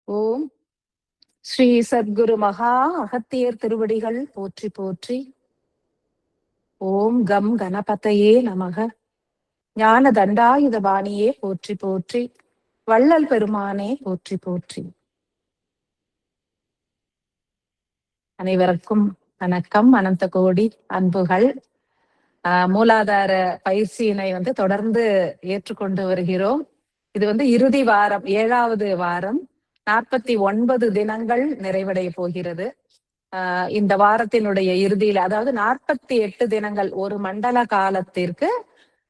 ஓம் ஸ்ரீ சத்குரு மகா அகத்தியர் திருவடிகள் போற்றி போற்றி. ஓம் கம் கணபதையே நமக. ஞான தண்டாயுத பாணியே போற்றி போற்றி. வள்ளல் பெருமானே போற்றி போற்றி. அனைவருக்கும் வணக்கம். அனந்த கோடி அன்புகள். மூலாதார பயிற்சியினை தொடர்ந்து ஏற்றுக்கொண்டு வருகிறோம். இது இறுதி வாரம், 7வது வாரம். 49 தினங்கள் நிறைவடைய போகிறது. இந்த வாரத்தினுடைய இறுதியில, அதாவது 48 தினங்கள், ஒரு மண்டல காலத்திற்கு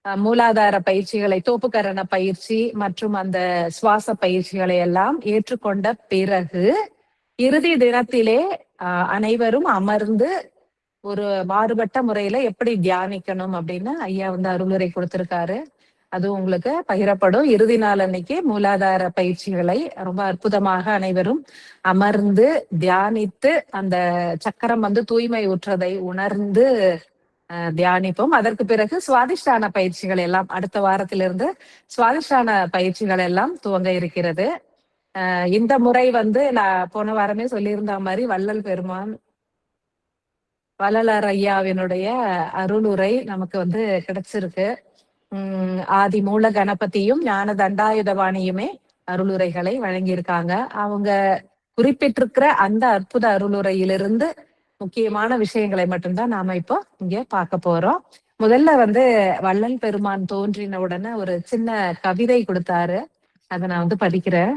மூலாதார பயிற்சிகளை, தோப்புக்கரண பயிற்சி மற்றும் அந்த சுவாச பயிற்சிகளை எல்லாம் ஏற்றுக்கொண்ட பிறகு இறுதி தினத்திலே அனைவரும் அமர்ந்து ஒரு மாறுபட்ட முறையில எப்படி தியானிக்கணும் அப்படின்னு ஐயா அருளுரை கொடுத்திருக்காரு. அது உங்களுக்கு பகிரப்படும். இறுதி நாள் அன்னைக்கு மூலாதார பயிற்சிகளை ரொம்ப அற்புதமாக அனைவரும் அமர்ந்து தியானித்து அந்த சக்கரம் தூய்மை உற்றதை உணர்ந்து தியானிப்போம். அதற்கு பிறகு சுவாதிஷ்டான பயிற்சிகள் எல்லாம் அடுத்த வாரத்திலிருந்து சுவாதிஷ்டான பயிற்சிகள் எல்லாம் துவங்க இருக்கிறது. இந்த முறை நான் போன வாரமே சொல்லியிருந்த மாதிரி வள்ளலார் ஐயாவினுடைய அருளுரை நமக்கு கிடைச்சிருக்கு. ஆதி மூல கணபதியும் ஞான தண்டாயுதவாணியுமே அருளுரைகளை வழங்கியிருக்காங்க. அவங்க குறிப்பிட்டிருக்கிற அந்த அற்புத அருளுரையிலிருந்து முக்கியமான விஷயங்களை மட்டும்தான் நாம இப்போ இங்க பார்க்க போறோம். முதல்ல வள்ளல் பெருமான் தோன்றின உடனே ஒரு சின்ன கவிதை கொடுத்தாரு. அதை நான் படிக்கிறேன்.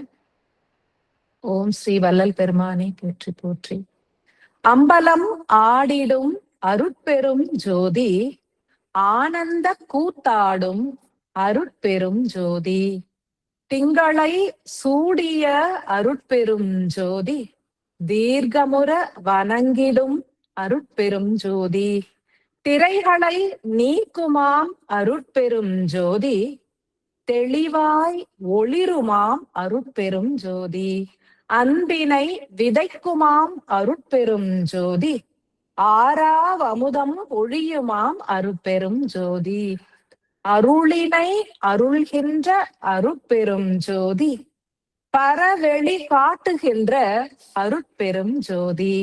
ஓம் ஸ்ரீ வள்ளல் பெருமானே போற்றி போற்றி. அம்பலம் ஆடிடும் அருட்பெரும் ஜோதி, ஆனந்த கூத்தாடும் அருட்பெரும் ஜோதி, திங்களை சூடிய அருட்பெரும் ஜோதி, தீர்க்கமுற வணங்கிடும் அருட்பெரும் ஜோதி, திரைகளை நீக்குமாம் அருட்பெரும் ஜோதி, தெளிவாய் ஒளிருமாம் அருட்பெரும் ஜோதி, அன்பினை விதைக்குமாம் அருட்பெரும் ஜோதி, ஆறாவமுதம் ஒழியுமாம் அருட்பெரும் ஜோதி, அருளினை அருள்கின்ற அருட்பெரும் ஜோதி, பரவெளி காட்டுகின்ற அருட்பெரும் ஜோதி,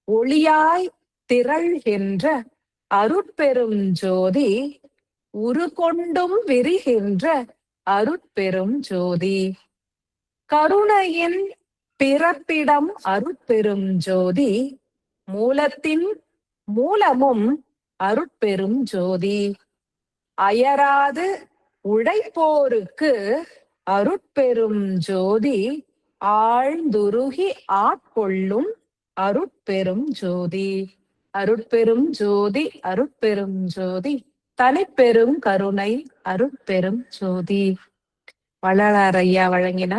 ஒளியாய் திரள்கின்ற அருட்பெரும் ஜோதி, உருகொண்டும் விரிகின்ற அருட்பெரும் ஜோதி, கருணையின் பிறப்பிடம் அருட்பெரும் ஜோதி, மூலத்தின் மூலமும் அருட்பெரும் ஜோதி, அயராது உழைப்போருக்கு அருட்பெரும் ஜோதி, ஆழ்ந்துருகி ஆட்கொள்ளும் அருட்பெரும் ஜோதி, அருட்பெரும் ஜோதி, அருட்பெரும் ஜோதி, தனிப்பெரும் கருணை அருட்பெரும் ஜோதி. வள்ளலார் ஐயா வழங்கின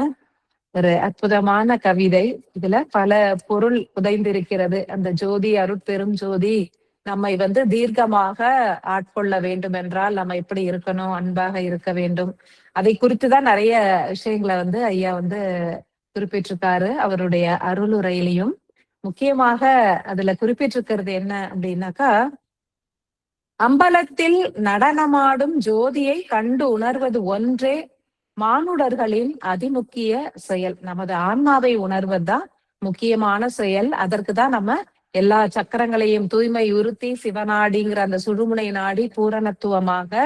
ஒரு அற்புதமான கவிதை. இதுல பல பொருள் புதைந்திருக்கிறது. அந்த ஜோதி, அருட்பெரும் ஜோதி நம்மை தீர்க்கமாக ஆட்கொள்ள வேண்டும் என்றால் நம்ம எப்படி இருக்கணும், அன்பாக இருக்க வேண்டும். அதை குறித்துதான் நிறைய விஷயங்களை ஐயா குறிப்பிட்டிருக்காரு அவருடைய அருளுரையிலையும். முக்கியமாக அதுல குறிப்பிட்டிருக்கிறது என்ன அப்படின்னாக்கா, அம்பலத்தில் நடனமாடும் ஜோதியை கண்டு உணர்வது ஒன்றே மானுடர்களின் அதிமுக்கிய செயல். நமது ஆன்மாவை உணர்வதுதான் முக்கியமான செயல். அதற்கு தான் நம்ம எல்லா சக்கரங்களையும் தூய்மை உறுத்தி சிவநாடிங்கிற அந்த சுழுமுனை நாடி பூரணத்துவமாக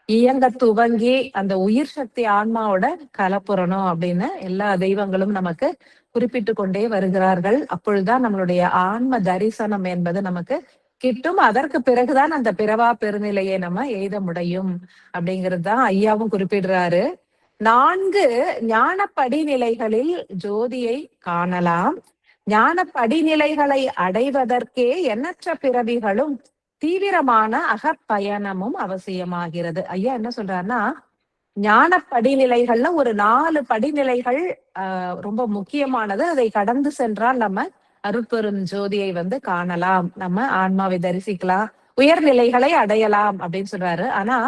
இயங்க துவங்கி அந்த உயிர் சக்தி ஆன்மாவோட கலப்புறணும் அப்படின்னு எல்லா தெய்வங்களும் நமக்கு குறிப்பிட்டு கொண்டே வருகிறார்கள். அப்பொழுதுதான் நம்மளுடைய ஆன்ம தரிசனம் என்பது நமக்கு கிட்டும். அதற்கு பிறகுதான் அந்த பிறவா பெருநிலையை நம்ம எய்த முடியும் அப்படிங்கிறது தான் ஐயாவும் குறிப்பிடுறாரு. 4 ஞான படிநிலைகளில் ஜோதியை காணலாம். ஞான படிநிலைகளை அடைவதற்கே எண்ணற்ற பிறவிகளும் தீவிரமான அகப்பயணமும் அவசியமாகிறது. ஐயா என்ன சொல்றாருன்னா, ஞான படிநிலைகள்ல ஒரு 4 படிநிலைகள் ரொம்ப முக்கியமானது. அதை கடந்து சென்றால் நம்ம அருட்பெரும் ஜோதியை காணலாம், நம்ம ஆன்மாவை தரிசிக்கலாம், உயர்நிலைகளை அடையலாம் அப்படின்னு சொல்றாரு. ஆனா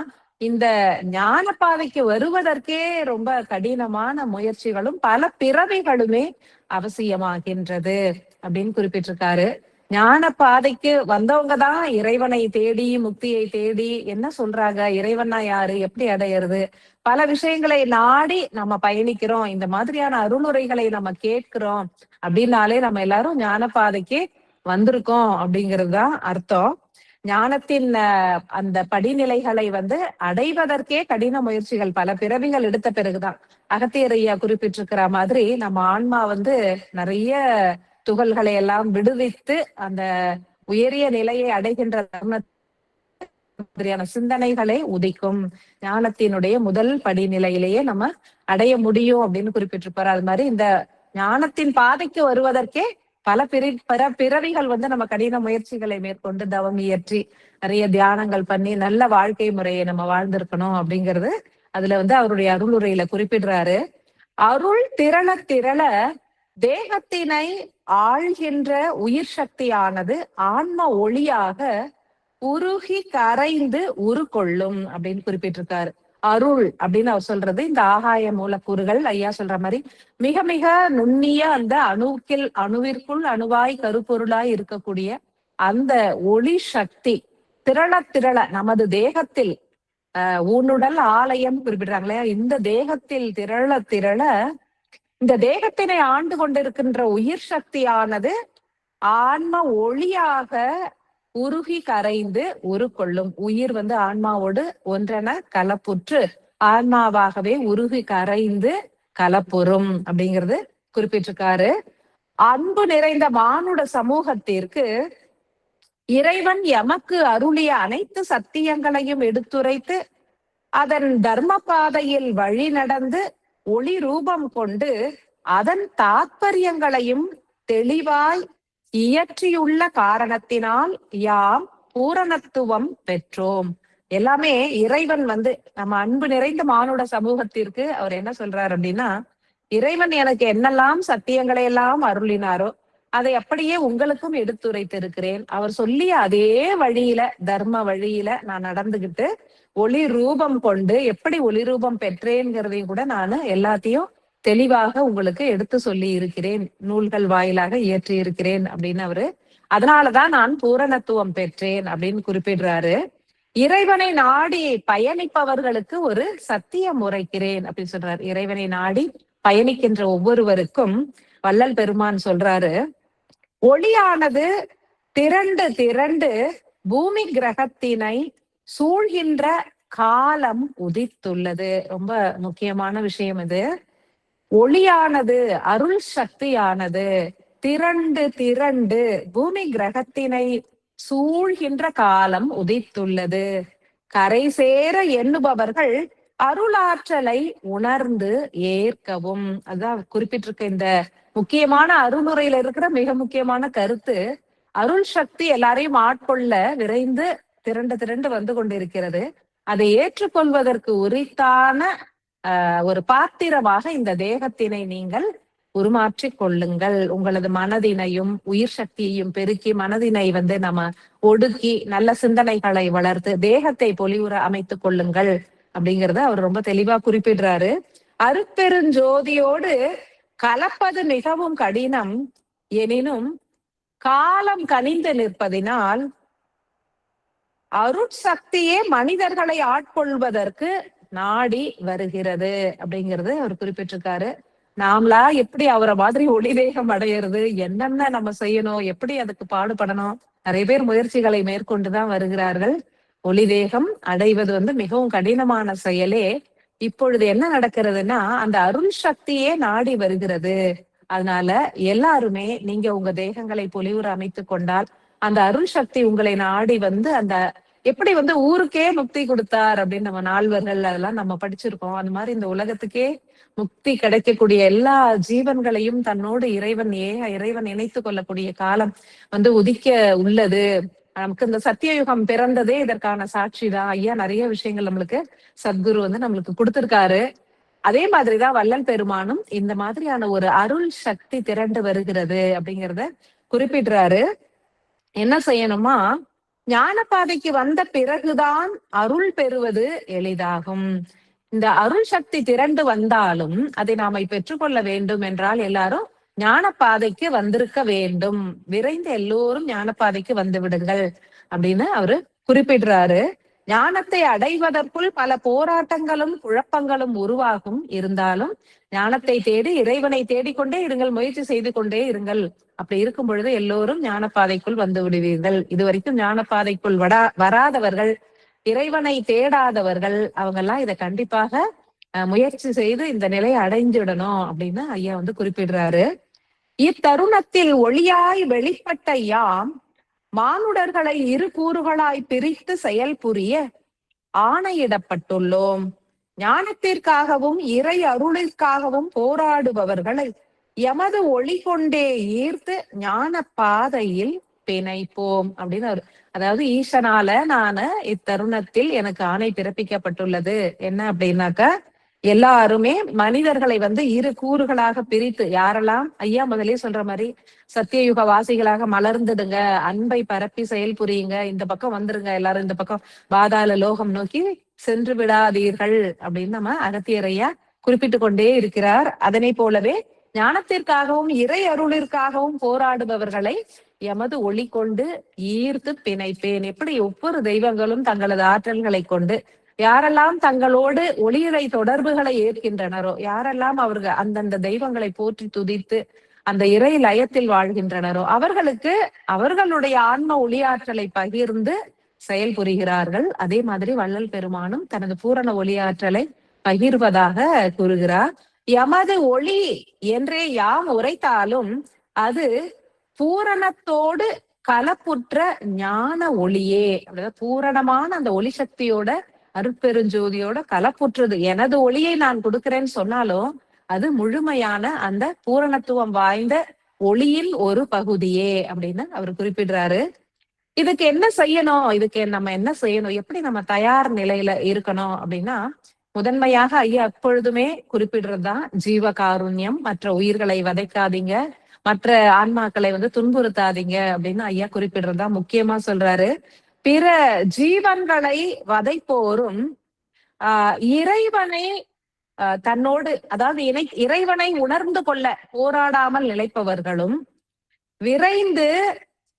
இந்த ஞான பாதைக்கு வருவதற்கே ரொம்ப கடினமான முயற்சிகளும் பல பிறவிகளுமே அவசியமாகின்றது அப்படின்னு குறிப்பிட்டிருக்காரு. ஞான பாதைக்கு வந்தவங்கதான் இறைவனை தேடி முக்தியை தேடி என்ன சொல்றாங்க, இறைவனா யாரு, எப்படி அடையிறது, பல விஷயங்களை நாடி நம்ம பயணிக்கிறோம். இந்த மாதிரியான அருளுரைகளை நம்ம கேட்கிறோம் அப்படின்னாலே நம்ம எல்லாரும் ஞான பாதைக்கு வந்திருக்கோம் அப்படிங்கிறது தான் அர்த்தம். ஞானத்தின் அந்த படிநிலைகளை அடைவதற்கே கடின முயற்சிகள், பல பிறவிகள் எடுத்த பிறகுதான். அகத்தியர் ஐயா குறிப்பிட்டிருக்கிற மாதிரி நம்ம ஆன்மா நிறைய துகள்களை எல்லாம் விடுவித்து அந்த உயரிய நிலையை அடைகின்ற மாதிரியான சிந்தனைகளை உதிக்கும். ஞானத்தினுடைய முதல் படிநிலையிலேயே நம்ம அடைய முடியும் அப்படின்னு குறிப்பிட்டிருப்பாரு. அது மாதிரி இந்த ஞானத்தின் பாதைக்கு வருவதற்கே பல பிறவிகள் நம்ம கடின முயற்சிகளை மேற்கொண்டு தவம் இயற்றி நிறைய தியானங்கள் பண்ணி நல்ல வாழ்க்கை முறையை நம்ம வாழ்ந்திருக்கணும் அப்படிங்கிறது அதுல அவருடைய அருளுரையில குறிப்பிடுறாரு. அருள் திரள திரள தேகத்தினை ஆழ்கின்ற உயிர் சக்தியானது ஆன்ம ஒளியாக உருகி கரைந்து உருக்கொள்ளும் அப்படின்னு குறிப்பிட்டிருக்காரு. அருள் அப்படின்னு அவர் சொல்றது இந்த ஆகாய மூலக்கூறுகள் ஐயா சொல்ற மாதிரி மிக மிக நுண்ணிய அந்த அணுவிற்குள் அணுவாய் கருப்பொருளாய் இருக்கக்கூடிய அந்த ஒளி சக்தி திரள திரள நமது தேகத்தில் ஊனுடல் ஆலயம் குறிப்பிடுறாங்களே, இந்த தேகத்தில் திரள திரள இந்த தேகத்தினை ஆண்டு கொண்டிருக்கின்ற உயிர் சக்தியானது ஆன்ம ஒளியாக உருகி கரைந்து உருக்கொள்ளும். உயிர் ஆன்மாவோடு ஒன்றென கலப்புற்று ஆன்மாவாகவே உருகி கரைந்து கலப்புறும் அப்படிங்கிறது குறிப்பிட்டிருக்காரு. அன்பு நிறைந்த மானுட சமூகத்திற்கு இறைவன் எமக்கு அருளிய அனைத்து சத்தியங்களையும் எடுத்துரைத்து அதன் தர்ம பாதையில் வழி நடந்து ஒளி ரூபம் கொண்டு அதன் தாத்பரியங்களையும் தெளிவாய் இயற்றியுள்ள காரணத்தினால் யாம் பூரணத்துவம் பெற்றோம். எல்லாமே இறைவன் நம்ம அன்பு நிறைந்த மானுட சமூகத்திற்கு அவர் என்ன சொல்றாரு அப்படின்னா, இறைவன் எனக்கு என்னெல்லாம் சத்தியங்களை எல்லாம் அருளினாரோ அதை அப்படியே உங்களுக்கும் எடுத்துரைத்திருக்கிறேன். அவர் சொல்லிய அதே வழியில தர்ம வழியில நான் நடந்துகிட்டு ஒளி ரூபம் கொண்டு எப்படி ஒளி ரூபம் பெற்றேங்கிறதையும் கூட நான் எல்லாத்தையும் தெளிவாக உங்களுக்கு எடுத்து சொல்லி இருக்கிறேன், நூல்கள் வாயிலாக இயற்றி இருக்கிறேன் அப்படின்னு அவரு. அதனாலதான் நான் பூரணத்துவம் பெற்றேன் அப்படின்னு குறிப்பிடுறாரு. இறைவனை நாடி பயணிப்பவர்களுக்கு ஒரு சத்தியம் உரைக்கிறேன் அப்படின்னு சொல்றாரு. இறைவனை நாடி பயணிக்கின்ற ஒவ்வொருவருக்கும் வள்ளல் பெருமான் சொல்றாரு, ஒளியானது திரண்டு திரண்டு பூமி கிரகத்தினை சூழ்கின்ற காலம் உதித்துள்ளது. ரொம்ப முக்கியமான விஷயம் இது. ஒளியானது அருள் சக்தியானது திரண்டு திரண்டு பூமி கிரகத்தினை சூழ்கின்ற காலம் உதித்துள்ளது. கரை சேர எண்ணுபவர்கள் அருளாற்றலை உணர்ந்து ஏற்கவும். அதான் குறிப்பிட்டிருக்க இந்த முக்கியமான அருளுரையில இருக்கிற மிக முக்கியமான கருத்து. அருள் சக்தி எல்லாரையும் ஆட்கொள்ள விரைந்து திரண்டு திரண்டு வந்து கொண்டிருக்கிறது. அதை ஏற்றுக்கொள்வதற்கு உரித்தான ஒரு பாத்திரமாக இந்த தேகத்தினை நீங்கள் உருமாற்றி கொள்ளுங்கள். உங்களது மனதினையும் உயிர் சக்தியையும் பெருக்கி மனதினை நம்ம ஒடுக்கி நல்ல சிந்தனைகளை வளர்த்து தேகத்தை பொலிவுற அமைத்துக் கொள்ளுங்கள் அப்படிங்கறத அவர் ரொம்ப தெளிவா குறிப்பிடுறாரு. அருட்பெருஞ்சோதியோடு கலப்பது மிகவும் கடினம் எனினும் காலம் கனிந்து நிற்பதினால் அருட்சக்தியே மனிதர்களை ஆட்கொள்வதற்கு நாடி வருகிறது அப்படிங்கிறது அவர் குறிப்பிட்டிருக்காரு. நாமளா எப்படி அவரை மாதிரி ஒளி தேகம் அடையிறது, என்னென்ன நம்ம செய்யணும், எப்படி அதுக்கு பாடுபடணும், நிறைய பேர் முயற்சிகளை மேற்கொண்டுதான் வருகிறார்கள். ஒளி தேகம் அடைவது மிகவும் கடினமான செயலே. இப்பொழுது என்ன நடக்கிறதுனா அந்த அருள் சக்தியே நாடி வருகிறது. அதனால எல்லாருமே நீங்க உங்க தேகங்களை பொலிவுற அமைத்து கொண்டால் அந்த அருள் சக்தி உங்களை நாடி அந்த எப்படி ஊருக்கே முக்தி கொடுத்தார் அப்படின்னு நம்ம நால்வர்கள் அதெல்லாம் நம்ம படிச்சிருக்கோம். அந்த மாதிரி இந்த உலகத்துக்கே முக்தி கிடைக்கக்கூடிய எல்லா ஜீவன்களையும் தன்னோடு இறைவன் இணைத்து கொள்ளக்கூடிய காலம் உதிக்க உள்ளது. நமக்கு இந்த சத்தியயுகம் பிறந்ததே இதற்கான சாட்சி தான். ஐயா நிறைய விஷயங்கள் நம்மளுக்கு சத்குரு நம்மளுக்கு கொடுத்திருக்காரு. அதே மாதிரிதான் வள்ளல் பெருமானும் இந்த மாதிரியான ஒரு அருள் சக்தி திரண்டு வருகிறது அப்படிங்கிறத குறிப்பிடுறாரு. என்ன செய்யணுமா, ஞான பாதைக்கு வந்த பிறகுதான் அருள் பெறுவது எளிதாகும். இந்த அருள் சக்தி திரண்டு வந்தாலும் அதை நாம பெற்றுக்கொள்ள வேண்டும் என்றால் எல்லாரும் ஞான பாதைக்கு வந்திருக்க வேண்டும். விரைந்து எல்லோரும் ஞான பாதைக்கு வந்து விடுங்கள் அப்படின்னு அவரு குறிப்பிடுறாரு. ஞானத்தை அடைவதற்குள் பல போராட்டங்களும் குழப்பங்களும் உருவாகும். இருந்தாலும் ஞானத்தை தேடி இறைவனை தேடிக்கொண்டே இருங்கள், முயற்சி செய்து கொண்டே இருங்கள். அப்படி இருக்கும் பொழுது எல்லோரும் ஞான பாதைக்குள் வந்து விடுவீர்கள். இதுவரைக்கும் ஞான பாதைக்குள் வராதவர்கள், இறைவனை தேடாதவர்கள், அவங்க எல்லாம் இதை கண்டிப்பாக முயற்சி செய்து இந்த நிலையை அடைஞ்சிடணும் அப்படின்னு ஐயா வந்து குறிப்பிடுறாரு. இத்தருணத்தில் ஒளியாய் வெளிப்பட்ட யாம் மானுடர்களை இரு கூறுகளாய் பிரித்து செயல் புரிய ஆணையிடப்பட்டுள்ளோம். ஞானத்திற்காகவும் இறை அருளிற்காகவும் போராடுபவர்களை எமது ஒளி கொண்டே ஈர்த்து ஞான பாதையில் பிணைப்போம் அப்படின்னு அதாவது ஈசனால நானு இத்தருணத்தில் எனக்கு ஆணை பிறப்பிக்கப்பட்டுள்ளது. என்ன அப்படின்னாக்கா, எல்லாருமே மனிதர்களை வந்து இரு கூறுகளாக பிரித்து, யாரெல்லாம் ஐயா முதலே சொல்ற மாதிரி சத்தியயுக வாசிகளாக மலர்ந்துடுங்க, அன்பை பரப்பி செயல் புரியுங்க, இந்த பக்கம் வந்துருங்க, எல்லாரும் இந்த பக்கம் பாதாள லோகம் நோக்கி சென்று விடாதீர்கள் அப்படின்னு நம்ம அகத்தியர் ஐயா குறிப்பிட்டு கொண்டே இருக்கிறார். அதனை போலவே ஞானத்திற்காகவும் இறை அருளிற்காகவும் போராடுபவர்களை எமது ஒளி கொண்டு ஈர்த்து பிணைப்பேன். எப்படி ஒவ்வொரு தெய்வங்களும் தங்களது ஆற்றல்களை கொண்டு யாரெல்லாம் தங்களோடு ஒளியிறை தொடர்புகளை ஏற்கின்றனரோ, யாரெல்லாம் அவர்கள் அந்தந்த தெய்வங்களை போற்றி துதித்து அந்த இறை லயத்தில் வாழ்கின்றனரோ அவர்களுக்கு அவர்களுடைய ஆன்ம ஒளியாற்றலை பகிர்ந்து செயல் புரிகிறார்கள். அதே மாதிரி வள்ளல் பெருமானும் தனது பூரண ஒளியாற்றலை பகிர்வதாக கூறுகிறார். எமது ஒளி என்றே யாம் உரைத்தாலும் அது பூரணத்தோடு கலப்புற்ற ஞான ஒளியே. பூரணமான அந்த ஒளி சக்தியோட அருட்பெருஞ்சோதியோட கலப்புற்றது. எனது ஒளியை நான் கொடுக்கிறேன்னு சொன்னாலும் அது முழுமையான அந்த பூரணத்துவம் வாய்ந்த ஒளியின் ஒரு பகுதியே அப்படின்னு அவர் குறிப்பிடுறாரு. இதுக்கு என்ன செய்யணும், இதுக்கு நம்ம என்ன செய்யணும், எப்படி நம்ம தயார் நிலையில இருக்கணும் அப்படின்னா, முதன்மையாக ஐயா எப்பொழுதுமே குறிப்பிடுறதுதான் ஜீவ காருண்யம். மற்ற உயிர்களை வதைக்காதீங்க, மற்ற ஆன்மாக்களை வந்து துன்புறுத்தாதீங்க அப்படின்னு ஐயா குறிப்பிடுறதா முக்கியமா சொல்றாரு. பிற ஜீவன்களை வதைப்போரும் இறைவனை தன்னோடு, அதாவது இறைவனை உணர்ந்து கொள்ள போராடாமல் நிலைப்பவர்களும் விரைந்து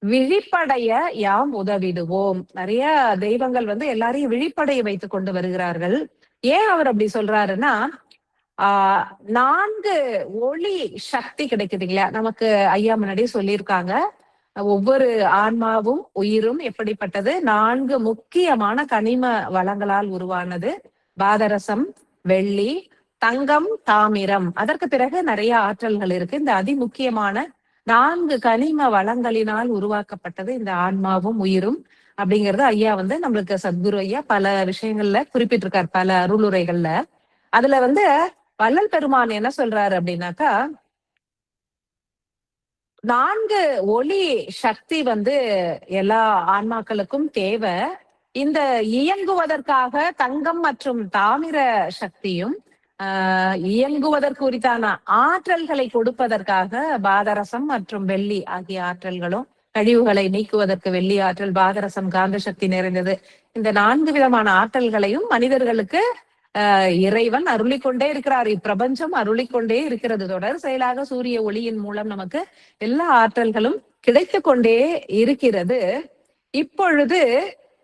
விழிப்படைய யாம் உதவிடுவோம். நிறைய தெய்வங்கள் வந்து எல்லாரையும் விழிப்படைய வைத்துக் கொண்டு வருகிறார்கள். ஏன் அவர் அப்படி சொல்றாருன்னா, 4 ஒளி சக்தி கிடைக்குது இல்லையா நமக்கு. ஐயா முன்னாடியே சொல்லியிருக்காங்க, ஒவ்வொரு ஆன்மாவும் உயிரும் எப்படிப்பட்டது, 4 முக்கியமான கனிம வளங்களால் உருவானது. பாதரசம், வெள்ளி, தங்கம், தாமிரம். அதற்கு பிறகு நிறைய ஆற்றல்கள் இருக்கு. இந்த அதிமுக்கியமான 4 கனிம வளங்களினால் உருவாக்கப்பட்டது இந்த ஆன்மாவும் உயிரும் அப்படிங்கிறது ஐயா வந்து நம்மளுக்கு சத்குரு ஐயா பல விஷயங்கள்ல குறிப்பிட்டிருக்காரு, பல அருளுரைகள்ல. அதுல வந்து வள்ளல் பெருமான் என்ன சொல்றாரு அப்படின்னாக்கா, 4 ஒளி சக்தி வந்து எல்லா ஆன்மாக்களுக்கும் தேவை. இந்த இயங்குவதற்காக தங்கம் மற்றும் தாமிர சக்தியும் இயங்குவதற்கு உரித்தான ஆற்றல்களை கொடுப்பதற்காக பாதரசம் மற்றும் வெள்ளி ஆகிய ஆற்றல்களும், கழிவுகளை நீக்குவதற்கு வெள்ளி ஆற்றல், பாதரசம் காந்த சக்தி நிறைந்தது. இந்த 4 விதமான ஆற்றல்களையும் மனிதர்களுக்கு இறைவன் அருளிக்கொண்டே இருக்கிறார். இப்பிரபஞ்சம் அருளிக்கொண்டே இருக்கிறது. தொடர் செயலாக சூரிய ஒளியின் மூலம் நமக்கு எல்லா ஆற்றல்களும் கிடைத்து கொண்டே இருக்கிறது. இப்பொழுது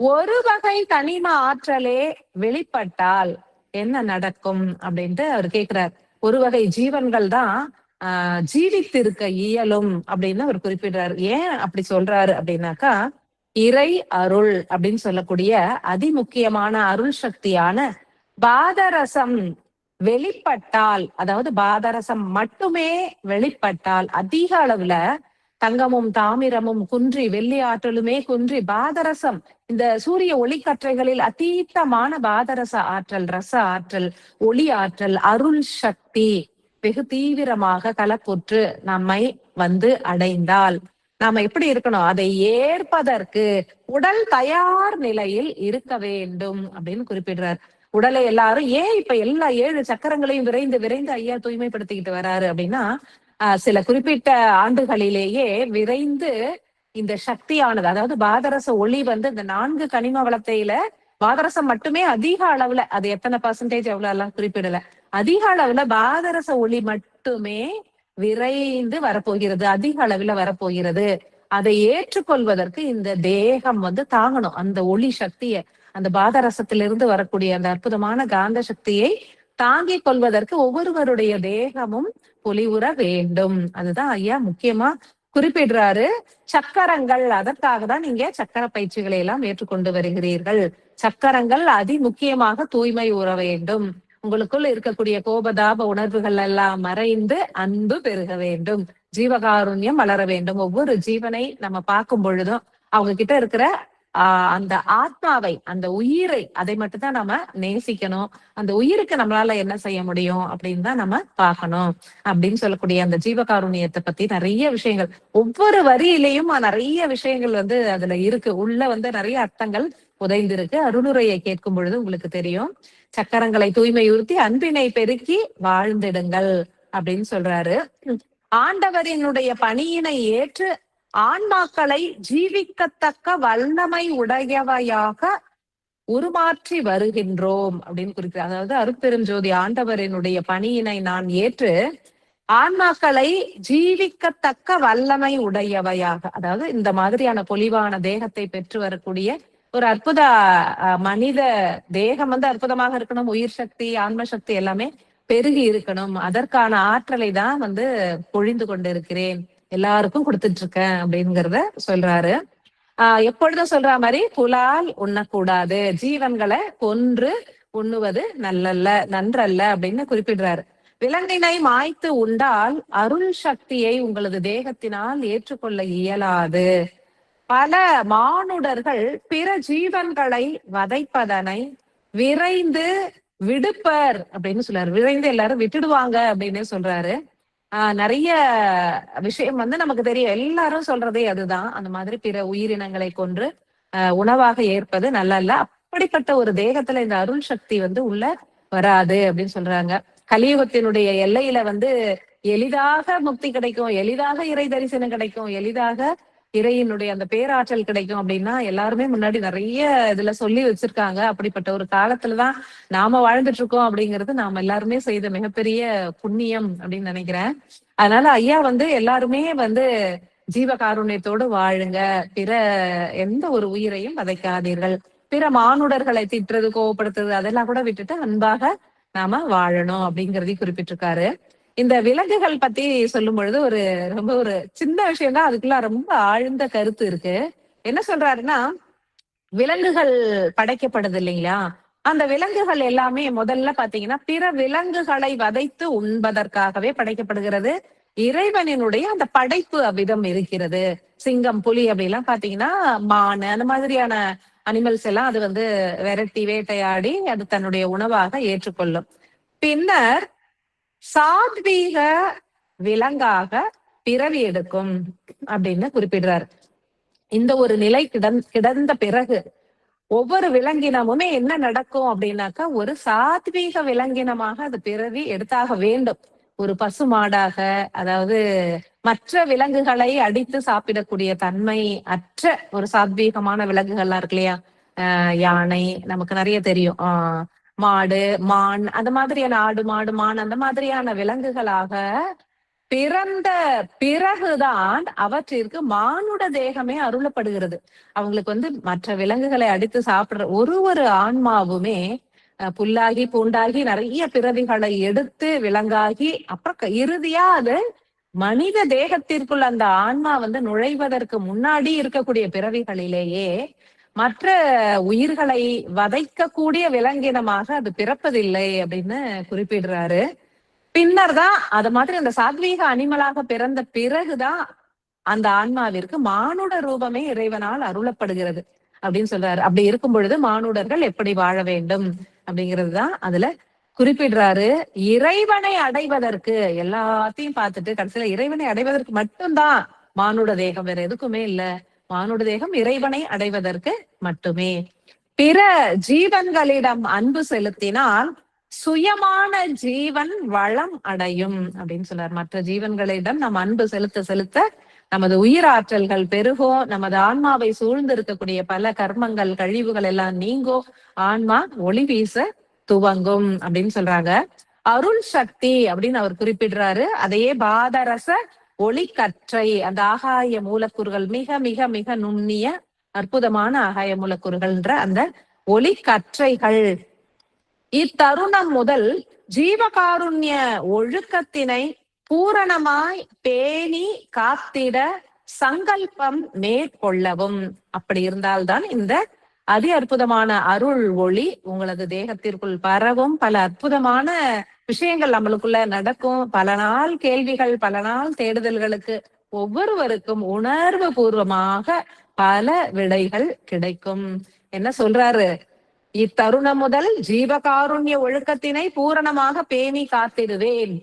ஒரு வகை கனிம ஆற்றலே வெளிப்பட்டால் என்ன நடக்கும் அப்படின்ட்டு அவர் கேட்கிறார். ஒரு வகை ஜீவன்கள் தான் ஜீவித்திருக்க இயலும் அப்படின்னு அவர் குறிப்பிடுறாரு. ஏன் அப்படி சொல்றாரு அப்படின்னாக்கா, இறை அருள் அப்படின்னு சொல்லக்கூடிய அதிமுக்கியமான அருள் சக்தியான பாதரசம் வெளிப்பட்டால், அதாவது பாதரசம் மட்டுமே வெளிப்பட்டால் அதிக அளவுல தங்கமும் தாமிரமும் குன்றி வெள்ளி ஆற்றலுமே குன்றி பாதரசம், இந்த சூரிய ஒளிக்கற்றைகளில் அதீதமான பாதரச ஆற்றல், ரச ஆற்றல், ஒளி ஆற்றல், அருள் சக்தி வெகு தீவிரமாக கலப்புற்று நம்மை வந்து அடைந்தால் நாம எப்படி இருக்கணும், அதை ஏற்பதற்கு உடல் தயார் நிலையில் இருக்க வேண்டும் அப்படின்னு குறிப்பிடுறார். உடலை எல்லாரும் ஏன் இப்ப எல்லா 7 சக்கரங்களையும் விரைந்து விரைந்து ஐயா தூய்மைப்படுத்திக்கிட்டு வராரு அப்படின்னா, சில குறிப்பிட்ட ஆண்டுகளிலேயே விரைந்து இந்த சக்தியானது, அதாவது பாதரச ஒளி வந்து இந்த 4 கனிம வளத்தையில பாதரசம் மட்டுமே அதிக அளவுல, அது எத்தனை % எவ்வளவு எல்லாம் குறிப்பிடல, அதிக அளவுல பாதரச ஒளி மட்டுமே விரைந்து வரப்போகிறது, அதிக அளவுல வரப்போகிறது. அதை ஏற்றுக்கொள்வதற்கு இந்த தேகம் வந்து தாங்கணும். அந்த ஒளி சக்தியை, அந்த பாதரசத்திலிருந்து வரக்கூடிய அந்த அற்புதமான காந்த சக்தியை தாங்கிக் கொள்வதற்கு ஒவ்வொருவருடைய தேகமும் பொலிவுற வேண்டும். அதுதான் ஐயா முக்கியமா குறிப்பிடுறாரு. சக்கரங்கள், அதற்காக தான் நீங்க சக்கர பயிற்சிகளை எல்லாம் ஏற்றுக்கொண்டு வருகிறீர்கள். சக்கரங்கள் அதி முக்கியமாக தூய்மை உற வேண்டும். உங்களுக்குள் இருக்கக்கூடிய கோபதாப உணர்வுகள் எல்லாம் மறைந்து அன்பு பெருக வேண்டும், ஜீவகாருண்யம் வளர வேண்டும். ஒவ்வொரு ஜீவனை நம்ம பார்க்கும் பொழுதும் அவங்க கிட்ட இருக்கிற அந்த ஆத்மாவை, அந்த உயிரை, அதை மட்டும் தான் நம்ம நேசிக்கணும். அந்த உயிருக்கு நம்மளால என்ன செய்ய முடியும் அப்படின்னு தான் நம்ம பார்க்கணும் அப்படின்னு சொல்லக்கூடிய அந்த ஜீவகாருண்யத்தை பத்தி நிறைய விஷயங்கள், ஒவ்வொரு வரியிலையும் நிறைய விஷயங்கள் வந்து அதுல இருக்கு. உள்ள வந்து நிறைய அர்த்தங்கள் புதைந்திருக்கு. அருளுரையை கேட்கும் பொழுது உங்களுக்கு தெரியும். சக்கரங்களை தூய்மையுறுத்தி அன்பினை பெருக்கி வாழ்ந்திடுங்கள் அப்படின்னு சொல்றாரு. ஆண்டவரினுடைய பணியினை ஏற்று ஆன்மாக்களை ஜீவிக்கத்தக்க வல்லமை உடையவையாக உருமாற்றி வருகின்றோம் அப்படின்னு குறிக்கிறார். அதாவது அருட்பெரும் ஜோதி ஆண்டவரினுடைய பணியினை நான் ஏற்று ஆன்மாக்களை ஜீவிக்கத்தக்க வல்லமை உடையவையாக, அதாவது இந்த மாதிரியான பொலிவான தேகத்தை பெற்று வரக்கூடிய ஒரு அற்புத மனித தேகம் வந்து அற்புதமாக இருக்கணும். உயிர் சக்தி, ஆன்ம சக்தி எல்லாமே பெருகி இருக்கணும். அதற்கான ஆற்றலை தான் வந்து பொழிந்து கொண்டிருக்கிறேன், எல்லாருக்கும் கொடுத்துட்டு இருக்கேன் அப்படிங்கிறத சொல்றாரு. எப்பொழுதும் சொல்ற மாதிரி புலால் உண்ணக்கூடாது, ஜீவன்களை கொன்று உண்ணுவது நன்றல்ல அப்படின்னு குறிப்பிடுறாரு. விலங்கினை மாய்த்து உண்டால் அருள் சக்தியை உங்களது தேகத்தினால் ஏற்றுக்கொள்ள இயலாது. பல மானுடர்கள் பிற ஜீவன்களை வதைப்பதனை விரைந்து விடுப்பர் அப்படின்னு சொல்றாரு. விரைந்து எல்லாரும் விட்டுடுவாங்க அப்படின்னு சொல்றாரு. நிறைய விஷயம் வந்து நமக்கு தெரியும், எல்லாரும் சொல்றதே அதுதான். அந்த மாதிரி பிற உயிரினங்களை கொன்று உணவாக ஏற்பது நல்ல. அப்படிப்பட்ட ஒரு தேகத்துல இந்த அருள் சக்தி வந்து உள்ள வராது அப்படின்னு சொல்றாங்க. கலியுகத்தினுடைய எல்லையில வந்து எளிதாக முக்தி கிடைக்கும், எளிதாக இறை தரிசனம் கிடைக்கும், எளிதாக இறையினுடைய அந்த பேராற்றல் கிடைக்கும் அப்படின்னா எல்லாருமே முன்னாடி நிறைய இதுல சொல்லி வச்சிருக்காங்க. அப்படிப்பட்ட ஒரு காலத்துலதான் நாம வாழ்ந்துட்டு இருக்கோம் அப்படிங்கிறது நாம எல்லாருமே செய்த மிகப்பெரிய புண்ணியம் அப்படின்னு நினைக்கிறேன். அதனால ஐயா வந்து எல்லாருமே வந்து ஜீவகாருண்யத்தோடு வாழுங்க, பிற எந்த ஒரு உயிரையும் வதைக்காதீர்கள், பிற மானுடர்களை திட்டுறது, கோவப்படுத்துறது அதெல்லாம் கூட விட்டுட்டு அன்பாக நாம வாழணும் அப்படிங்கிறதையும் குறிப்பிட்டிருக்காரு. இந்த விலங்குகள் பத்தி சொல்லும் பொழுது ரொம்ப ஒரு சின்ன விஷயம் தான், அதுக்குள்ள ரொம்ப ஆழ்ந்த கருத்து இருக்கு. என்ன சொல்றாருன்னா, விலங்குகள் படைக்கப்படுது இல்லைங்களா, அந்த விலங்குகள் எல்லாமே முதல்ல பாத்தீங்கன்னா பிற விலங்குகளை வதைத்து உண்பதற்காகவே படைக்கப்படுகிறது. இறைவனினுடைய அந்த படைப்பு அவ்விதம் இருக்கிறது. சிங்கம், புலி அப்படிலாம் பாத்தீங்கன்னா மான், அந்த மாதிரியான அனிமல்ஸ் எல்லாம் அது வந்து விரட்டி வேட்டையாடி அது தன்னுடைய உணவாக ஏற்றுக்கொள்ளும். பின்னர் சாத்வீக விலங்காக பிறவி எடுக்கும் அப்படின்னு குறிப்பிடுறாரு. இந்த ஒரு நிலை கிடந்த பிறகு ஒவ்வொரு விலங்கினமுமே என்ன நடக்கும் அப்படின்னாக்கா, ஒரு சாத்வீக விலங்கினமாக அது பிறவி எடுத்தாக வேண்டும். ஒரு பசு மாடாக, அதாவது மற்ற விலங்குகளை அடித்து சாப்பிடக்கூடிய தன்மை அற்ற ஒரு சாத்வீகமான விலங்குகள்லாம் இருக்கு இல்லையா, யானை நமக்கு நிறைய தெரியும், மாடு, மான், அந்த மாதிரியான ஆடு, மாடு, மான் அந்த மாதிரியான விலங்குகளாக பிறந்த பிறகுதான் அவற்றிற்கு மானுட தேகமே அருளப்படுகிறது. அவங்களுக்கு வந்து மற்ற விலங்குகளை அடித்து சாப்பிடுற ஒரு ஆன்மாவுமே புல்லாகி பூண்டாகி நிறைய பிறவிகளை எடுத்து விலங்காகி அப்புறம் இறுதியா அது மனித தேகத்திற்குள் அந்த ஆன்மா வந்து நுழைவதற்கு முன்னாடி இருக்கக்கூடிய பிறவிகளிலேயே மற்ற உயிர்களை வதைக்கக்கூடிய விலங்கினமாக அது பிறப்பதில்லை அப்படின்னு குறிப்பிடுறாரு. பின்னர் தான் அது மாதிரி அந்த சாத்வீக அனிமலாக பிறந்த பிறகுதான் அந்த ஆன்மாவிற்கு மானுட ரூபமே இறைவனால் அருளப்படுகிறது அப்படின்னு சொல்றாரு. அப்படி இருக்கும் பொழுது மானுடர்கள் எப்படி வாழ வேண்டும் அப்படிங்கிறது தான் அதுல குறிப்பிடுறாரு. இறைவனை அடைவதற்கு எல்லாத்தையும் பார்த்துட்டு கடைசியில இறைவனை அடைவதற்கு மட்டும்தான் மானுட தேகம், வேற எதுக்குமே இல்ல. மானுட தேகம் இறைவனை அடைவதற்கு மட்டுமே. பிற ஜீவன்களிடம் அன்பு செலுத்தினால் சுயமான ஜீவன் வளம் அடையும் அப்படின்னு சொல்றார். மற்ற ஜீவன்களிடம் நம்ம அன்பு செலுத்த செலுத்த நமது உயிர் ஆற்றல்கள் பெருகும், நமது ஆன்மாவை சூழ்ந்து இருக்கக்கூடிய பல கர்மங்கள், கழிவுகள் எல்லாம் நீங்கும், ஆன்மா ஒளி வீச துவங்கும் அப்படின்னு சொல்றாங்க. அருள் சக்தி அப்படின்னு அவர் குறிப்பிடுறாரு. அதையே பாதரச ஒளி கற்றை, அந்த ஆகாய மூலக்கூறுகள் மிக மிக மிக நுண்ணிய அற்புதமான ஆகாய மூலக்கூறுகள்ன்ற அந்த ஒளி கற்றைகள் இத்தருணம் முதல் ஜீவகாருண்ய ஒழுக்கத்தினை பூரணமாய் பேணி காத்திட சங்கல்பம் மேற்கொள்ளவும். அப்படி இருந்தால்தான் இந்த அதி அற்புதமான அருள் ஒளி உங்களது தேகத்திற்குள் பரவும். பல அற்புதமான விஷயங்கள் நம்மளுக்குள்ள நடக்கும். பல நாள் கேள்விகள், பல நாள் தேடுதல்களுக்கு ஒவ்வொருவருக்கும் உணர்வு பூர்வமாக பல விடைகள் கிடைக்கும். என்ன சொல்றாரு? இத்தருணம் முதல் ஜீவகாருண்ய ஒழுக்கத்தினை பூரணமாக பேணி காத்திடுவேன்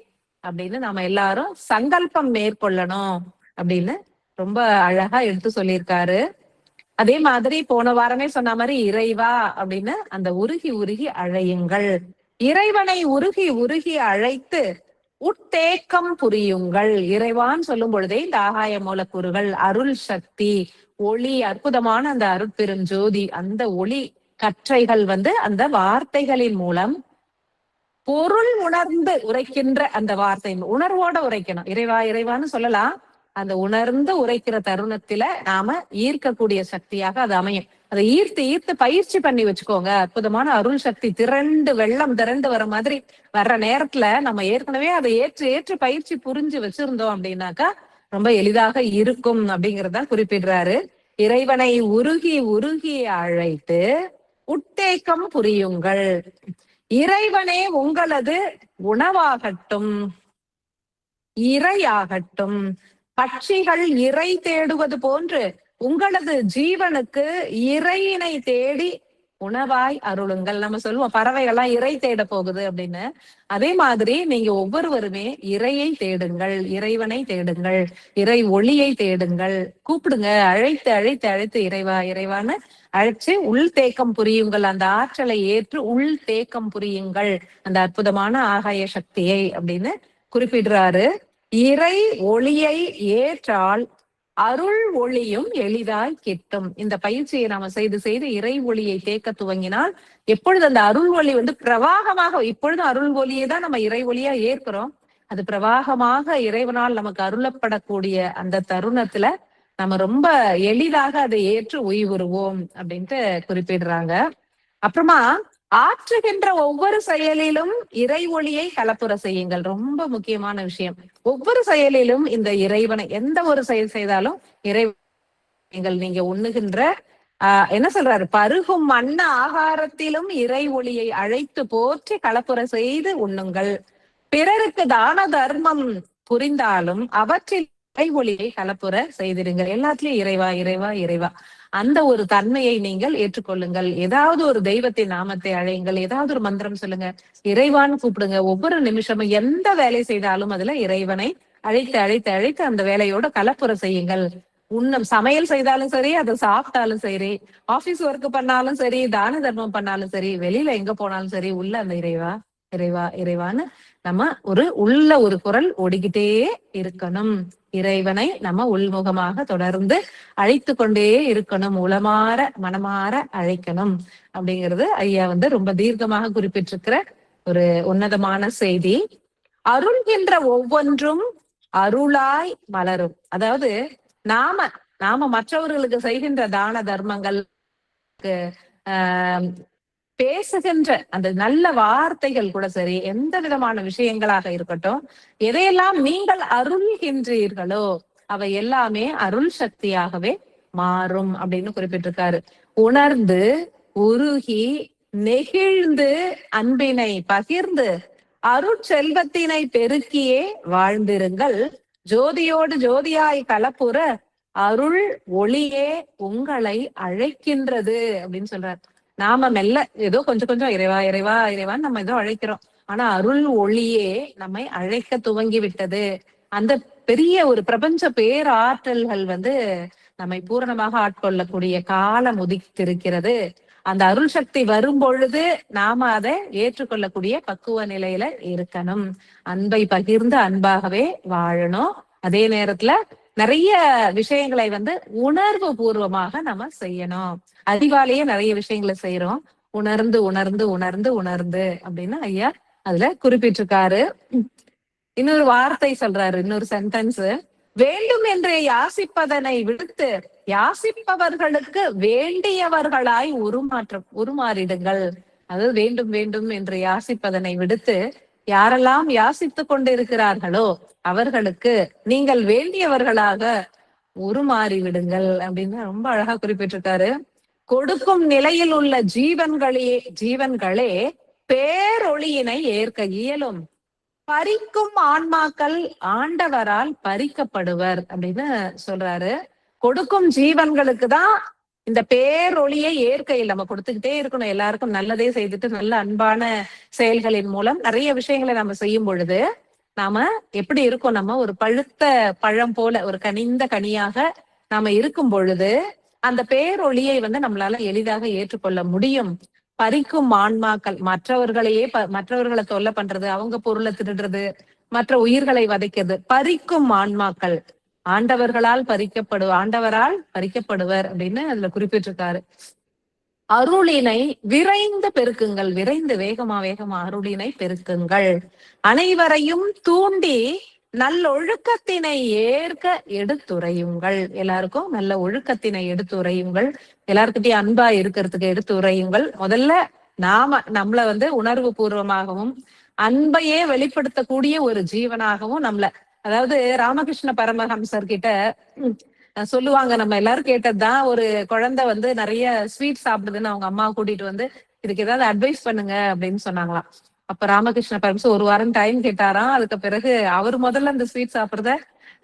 அப்படின்னு நம்ம எல்லாரும் சங்கல்பம் மேற்கொள்ளணும் அப்படின்னு ரொம்ப அழகா எடுத்து சொல்லியிருக்காரு. அதே மாதிரி போன வாரமே சொன்ன மாதிரி இறைவா அப்படின்னு அந்த உருகி உருகி அழையுங்கள். இறைவனை உருகி உருகி அழைத்து உட்தேக்கம் புரியுங்கள். இறைவான்னு சொல்லும் பொழுதே இந்த ஆகாய மூலக்கூறுகள், அருள் சக்தி, ஒளி, அற்புதமான அந்த அருட்பெரும் ஜோதி, அந்த ஒளி கற்றைகள் அந்த வார்த்தைகளின் மூலம் பொருள் உணர்ந்து உரைக்கின்ற அந்த வார்த்தை உணர்வோட உரைக்கணும். இறைவா இறைவான்னு சொல்லலாம். அந்த உணர்ந்து உரைக்கிற தருணத்துல நாம ஈர்க்கக்கூடிய சக்தியாக அது அமையும். அதை ஈர்த்து ஈர்த்து பயிற்சி பண்ணி வச்சுக்கோங்க. அற்புதமான அருள் சக்தி திரண்டு வெள்ளம் திரண்டு வர மாதிரி வர்ற நேரத்துல நம்ம ஏற்கனவே அதை ஏற்று ஏற்று பயிற்சி புரிஞ்சு வச்சிருந்தோம் அப்படின்னாக்கா ரொம்ப எளிதாக இருக்கும் அப்படிங்கறத குறிப்பிடுறாரு. இறைவனை உருகி உருகி அழைத்து உட்டேக்கம் புரியுங்கள். இறைவனே உங்களது உணவாகட்டும், இரையாகட்டும். பட்சிகள் இறை தேடுவது போன்று உங்களது ஜீவனுக்கு இறையினை தேடி உணவாய் அருளுங்கள். நம்ம சொல்லுவோம் பறவைகள்லாம் இறை தேட போகுது அப்படின்னு. அதே மாதிரி நீங்க ஒவ்வொருவருமே இறையை தேடுங்கள், இறைவனை தேடுங்கள், இறை ஒளியை தேடுங்கள். கூப்பிடுங்க, அழைத்து அழைத்து அழைத்து இறைவா இறைவான்னு அழைச்சு உள் தேக்கம் புரியுங்கள். அந்த ஆற்றலை ஏற்று உள் தேக்கம் புரியுங்கள் அந்த அற்புதமான ஆகாய சக்தியை அப்படின்னு குறிப்பிடுறாரு. இறை ஒளியை ஏற்றால் அருள் ஒளியும் எளிதாய் கிட்டும். இந்த பயிற்சியை நாம செய்து செய்து இறை ஒளியை தேக்க துவங்கினால் எப்பொழுது அந்த அருள் ஒளி பிரவாகமாக, இப்பொழுது அருள் ஒளியை தான் நம்ம இறை ஒளியா ஏற்கிறோம். அது பிரவாகமாக இறைவனால் நமக்கு அருளப்படக்கூடிய அந்த தருணத்துல நம்ம ரொம்ப எளிதாக அதை ஏற்று உய்வுறுவோம் அப்படின்ட்டு குறிப்பிடுறாங்க. அப்புறமா ஆற்றுகின்ற ஒவ்வொரு செயலிலும் இறை ஒளியை கலப்புற செய்யுங்கள். ரொம்ப முக்கியமான விஷயம். ஒவ்வொரு செயலிலும் இந்த இறைவனை, எந்த ஒரு செயல் செய்தாலும் இறைவன், நீங்க உண்ணுகின்ற என்ன சொல்றாரு, பருகும் அன்ன ஆகாரத்திலும் இறை ஒளியை அழைத்து போற்றி கலப்புற செய்து உண்ணுங்கள். பிறருக்கு தான தர்மம் புரிந்தாலும் அவற்றில் இறை ஒளியை கலப்புற செய்திருங்கள். எல்லாத்திலயும் இறைவா இறைவா இறைவா அந்த ஒரு தன்மையை நீங்கள் ஏற்றுக்கொள்ளுங்கள். ஏதாவது ஒரு தெய்வத்தின் நாமத்தை அழையுங்கள், ஏதாவது ஒரு மந்திரம் சொல்லுங்க, இறைவான்னு கூப்பிடுங்க. ஒவ்வொரு நிமிஷமும் எந்த வேலை செய்தாலும் அதுல இறைவனை அழைத்து அழைத்து அழைத்து அந்த வேலையோட கலப்புற செய்யுங்கள். உன்னம் சமையல் செய்தாலும் சரி, அதை சாப்பிட்டாலும் சரி, ஆபீஸ் ஒர்க் பண்ணாலும் சரி, தான தர்மம் பண்ணாலும் சரி, வெளியில எங்க போனாலும் சரி, உள்ள அந்த இறைவா இறைவா இறைவான்னு நம்ம உள்ள ஒரு குரல் ஓடிக்கிட்டே இருக்கணும். இறைவனை நம்ம உள்முகமாக தொடர்ந்து அழைத்து கொண்டே இருக்கணும். உளமாற மனமாற அழைக்கணும் அப்படிங்கிறது ஐயா ரொம்ப தீர்க்கமாக குறிப்பிட்டிருக்கிற ஒரு உன்னதமான செய்தி. அருள்கின்ற ஒவ்வொன்றும் அருளாய் மலரும். அதாவது நாம மற்றவர்களுக்கு செய்கின்ற தான தர்மங்கள், பேசுகின்ற அந்த நல்ல வார்த்தைகள் கூட சரி, எந்த விதமான விஷயங்களாக இருக்கட்டும், எதையெல்லாம் நீங்கள் அருள்கின்றீர்களோ அவை எல்லாமே அருள் சக்தியாகவே மாறும் அப்படின்னு குறிப்பிட்டிருக்காரு. உணர்ந்து உருகி நெகிழ்ந்து அன்பினை பகிர்ந்து அருட்செல்வத்தினை பெருக்கியே வாழ்ந்திருங்கள். ஜோதியோடு ஜோதியாய் கலப்புற அருள் ஒளியே உங்களை அழைக்கின்றது அப்படின்னு சொல்றாரு. நாம மெல்ல ஏதோ கொஞ்சம் கொஞ்சம் இறைவா இறைவா இறைவான்னு நம்ம ஏதோ அழைக்கிறோம். ஆனா அருள் ஒளியே நம்மை அழைக்க துவங்கி விட்டது. அந்த பெரிய ஒரு பிரபஞ்ச பேராற்றல்கள் நம்மை பூரணமாக ஆட்கொள்ளக்கூடிய காலம் உதித்திருக்கிறது. அந்த அருள் சக்தி வரும் பொழுது நாம அதை ஏற்றுக்கொள்ளக்கூடிய பக்குவ நிலையில இருக்கணும். அன்பை பகிர்ந்து அன்பாகவே வாழணும். அதே நேரத்துல நிறைய விஷயங்களை உணர்வு பூர்வமாக நம்ம செய்யணும். அறிவாலேயே நிறைய விஷயங்களை செய்யறோம். உணர்ந்து உணர்ந்து உணர்ந்து உணர்ந்து அப்படின்னு ஐயா அதுல குறிப்பிட்டிருக்காரு. இன்னொரு வார்த்தை சொல்றாரு, இன்னொரு சென்டென்ஸ், வேண்டும் என்று யாசிப்பதனை விடுத்து யாசிப்பவர்களுக்கு வேண்டியவர்களாய் உருமாறிடுங்கள். அதாவது வேண்டும் வேண்டும் என்று யாசிப்பதனை விடுத்து யாரெல்லாம் யாசித்துக் கொண்டிருக்கிறார்களோ அவர்களுக்கு நீங்கள் வேண்டியவர்களாக உருமாறி விடுங்கள் அப்படின்னு ரொம்ப அழகா குறிப்பிட்டிருக்காரு. கொடுக்கும் நிலையில் உள்ள ஜீவன்களே பேரொளியினை ஏற்க இயலும். பறிக்கும் ஆன்மாக்கள் ஆண்டவரால் பறிக்கப்படுவர் அப்படின்னு சொல்றாரு. கொடுக்கும் ஜீவன்களுக்கு தான் இந்த பேரொளியை ஏற்கையில் நம்ம கொடுத்துக்கிட்டே இருக்கணும். எல்லாருக்கும் நல்லதே செய்துட்டு நல்ல அன்பான செயல்களின் மூலம் நிறைய விஷயங்களை நம்ம செய்யும் பொழுது நாம எப்படி இருக்கோம், நம்ம ஒரு பழுத்த பழம் போல ஒரு கனிந்த கனியாக நாம இருக்கும் பொழுது அந்த பேரொளியை நம்மளால எளிதாக ஏற்றுக்கொள்ள முடியும். பறிக்கும் ஆன்மாக்கள் மற்றவர்களை தொல்லை பண்றது, அவங்க பொருளை திருடுறது, மற்ற உயிர்களை வதைக்கிறது, பறிக்கும் ஆன்மாக்கள் ஆண்டவரால் பறிக்கப்படுவர் அப்படின்னு அதுல குறிப்பிட்டிருக்காரு. அருளினை விரைந்து பெருக்குங்கள், விரைந்து வேகமா அருளினை பெருக்குங்கள். அனைவரையும் தூண்டி நல்லொழுக்கத்தினை ஏற்க எடுத்துரையுங்கள். எல்லாருக்கும் நல்ல ஒழுக்கத்தினை எடுத்துரையுங்கள். எல்லாருக்கிட்டையும் அன்பா இருக்கிறதுக்கு எடுத்துரையுங்கள். முதல்ல நம்மள உணர்வு பூர்வமாகவும் அன்பையே வெளிப்படுத்தக்கூடிய ஒரு ஜீவனாகவும் அதாவது ராமகிருஷ்ண பரமஹம்சர் கிட்ட சொல்லுவாங்க, நம்ம எல்லாரும் கேட்டதுதான், ஒரு குழந்தை நிறைய ஸ்வீட் சாப்பிடுதுன்னு அவங்க அம்மா கூட்டிட்டு இதுக்கு ஏதாவது அட்வைஸ் பண்ணுங்க அப்படின்னு சொன்னாங்களாம். அப்ப ராமகிருஷ்ண பரமஹம்சர் ஒரு வாரம் டைம் கேட்டாராம். அதுக்கு பிறகு அவர் முதல்ல அந்த ஸ்வீட் சாப்பிடுறத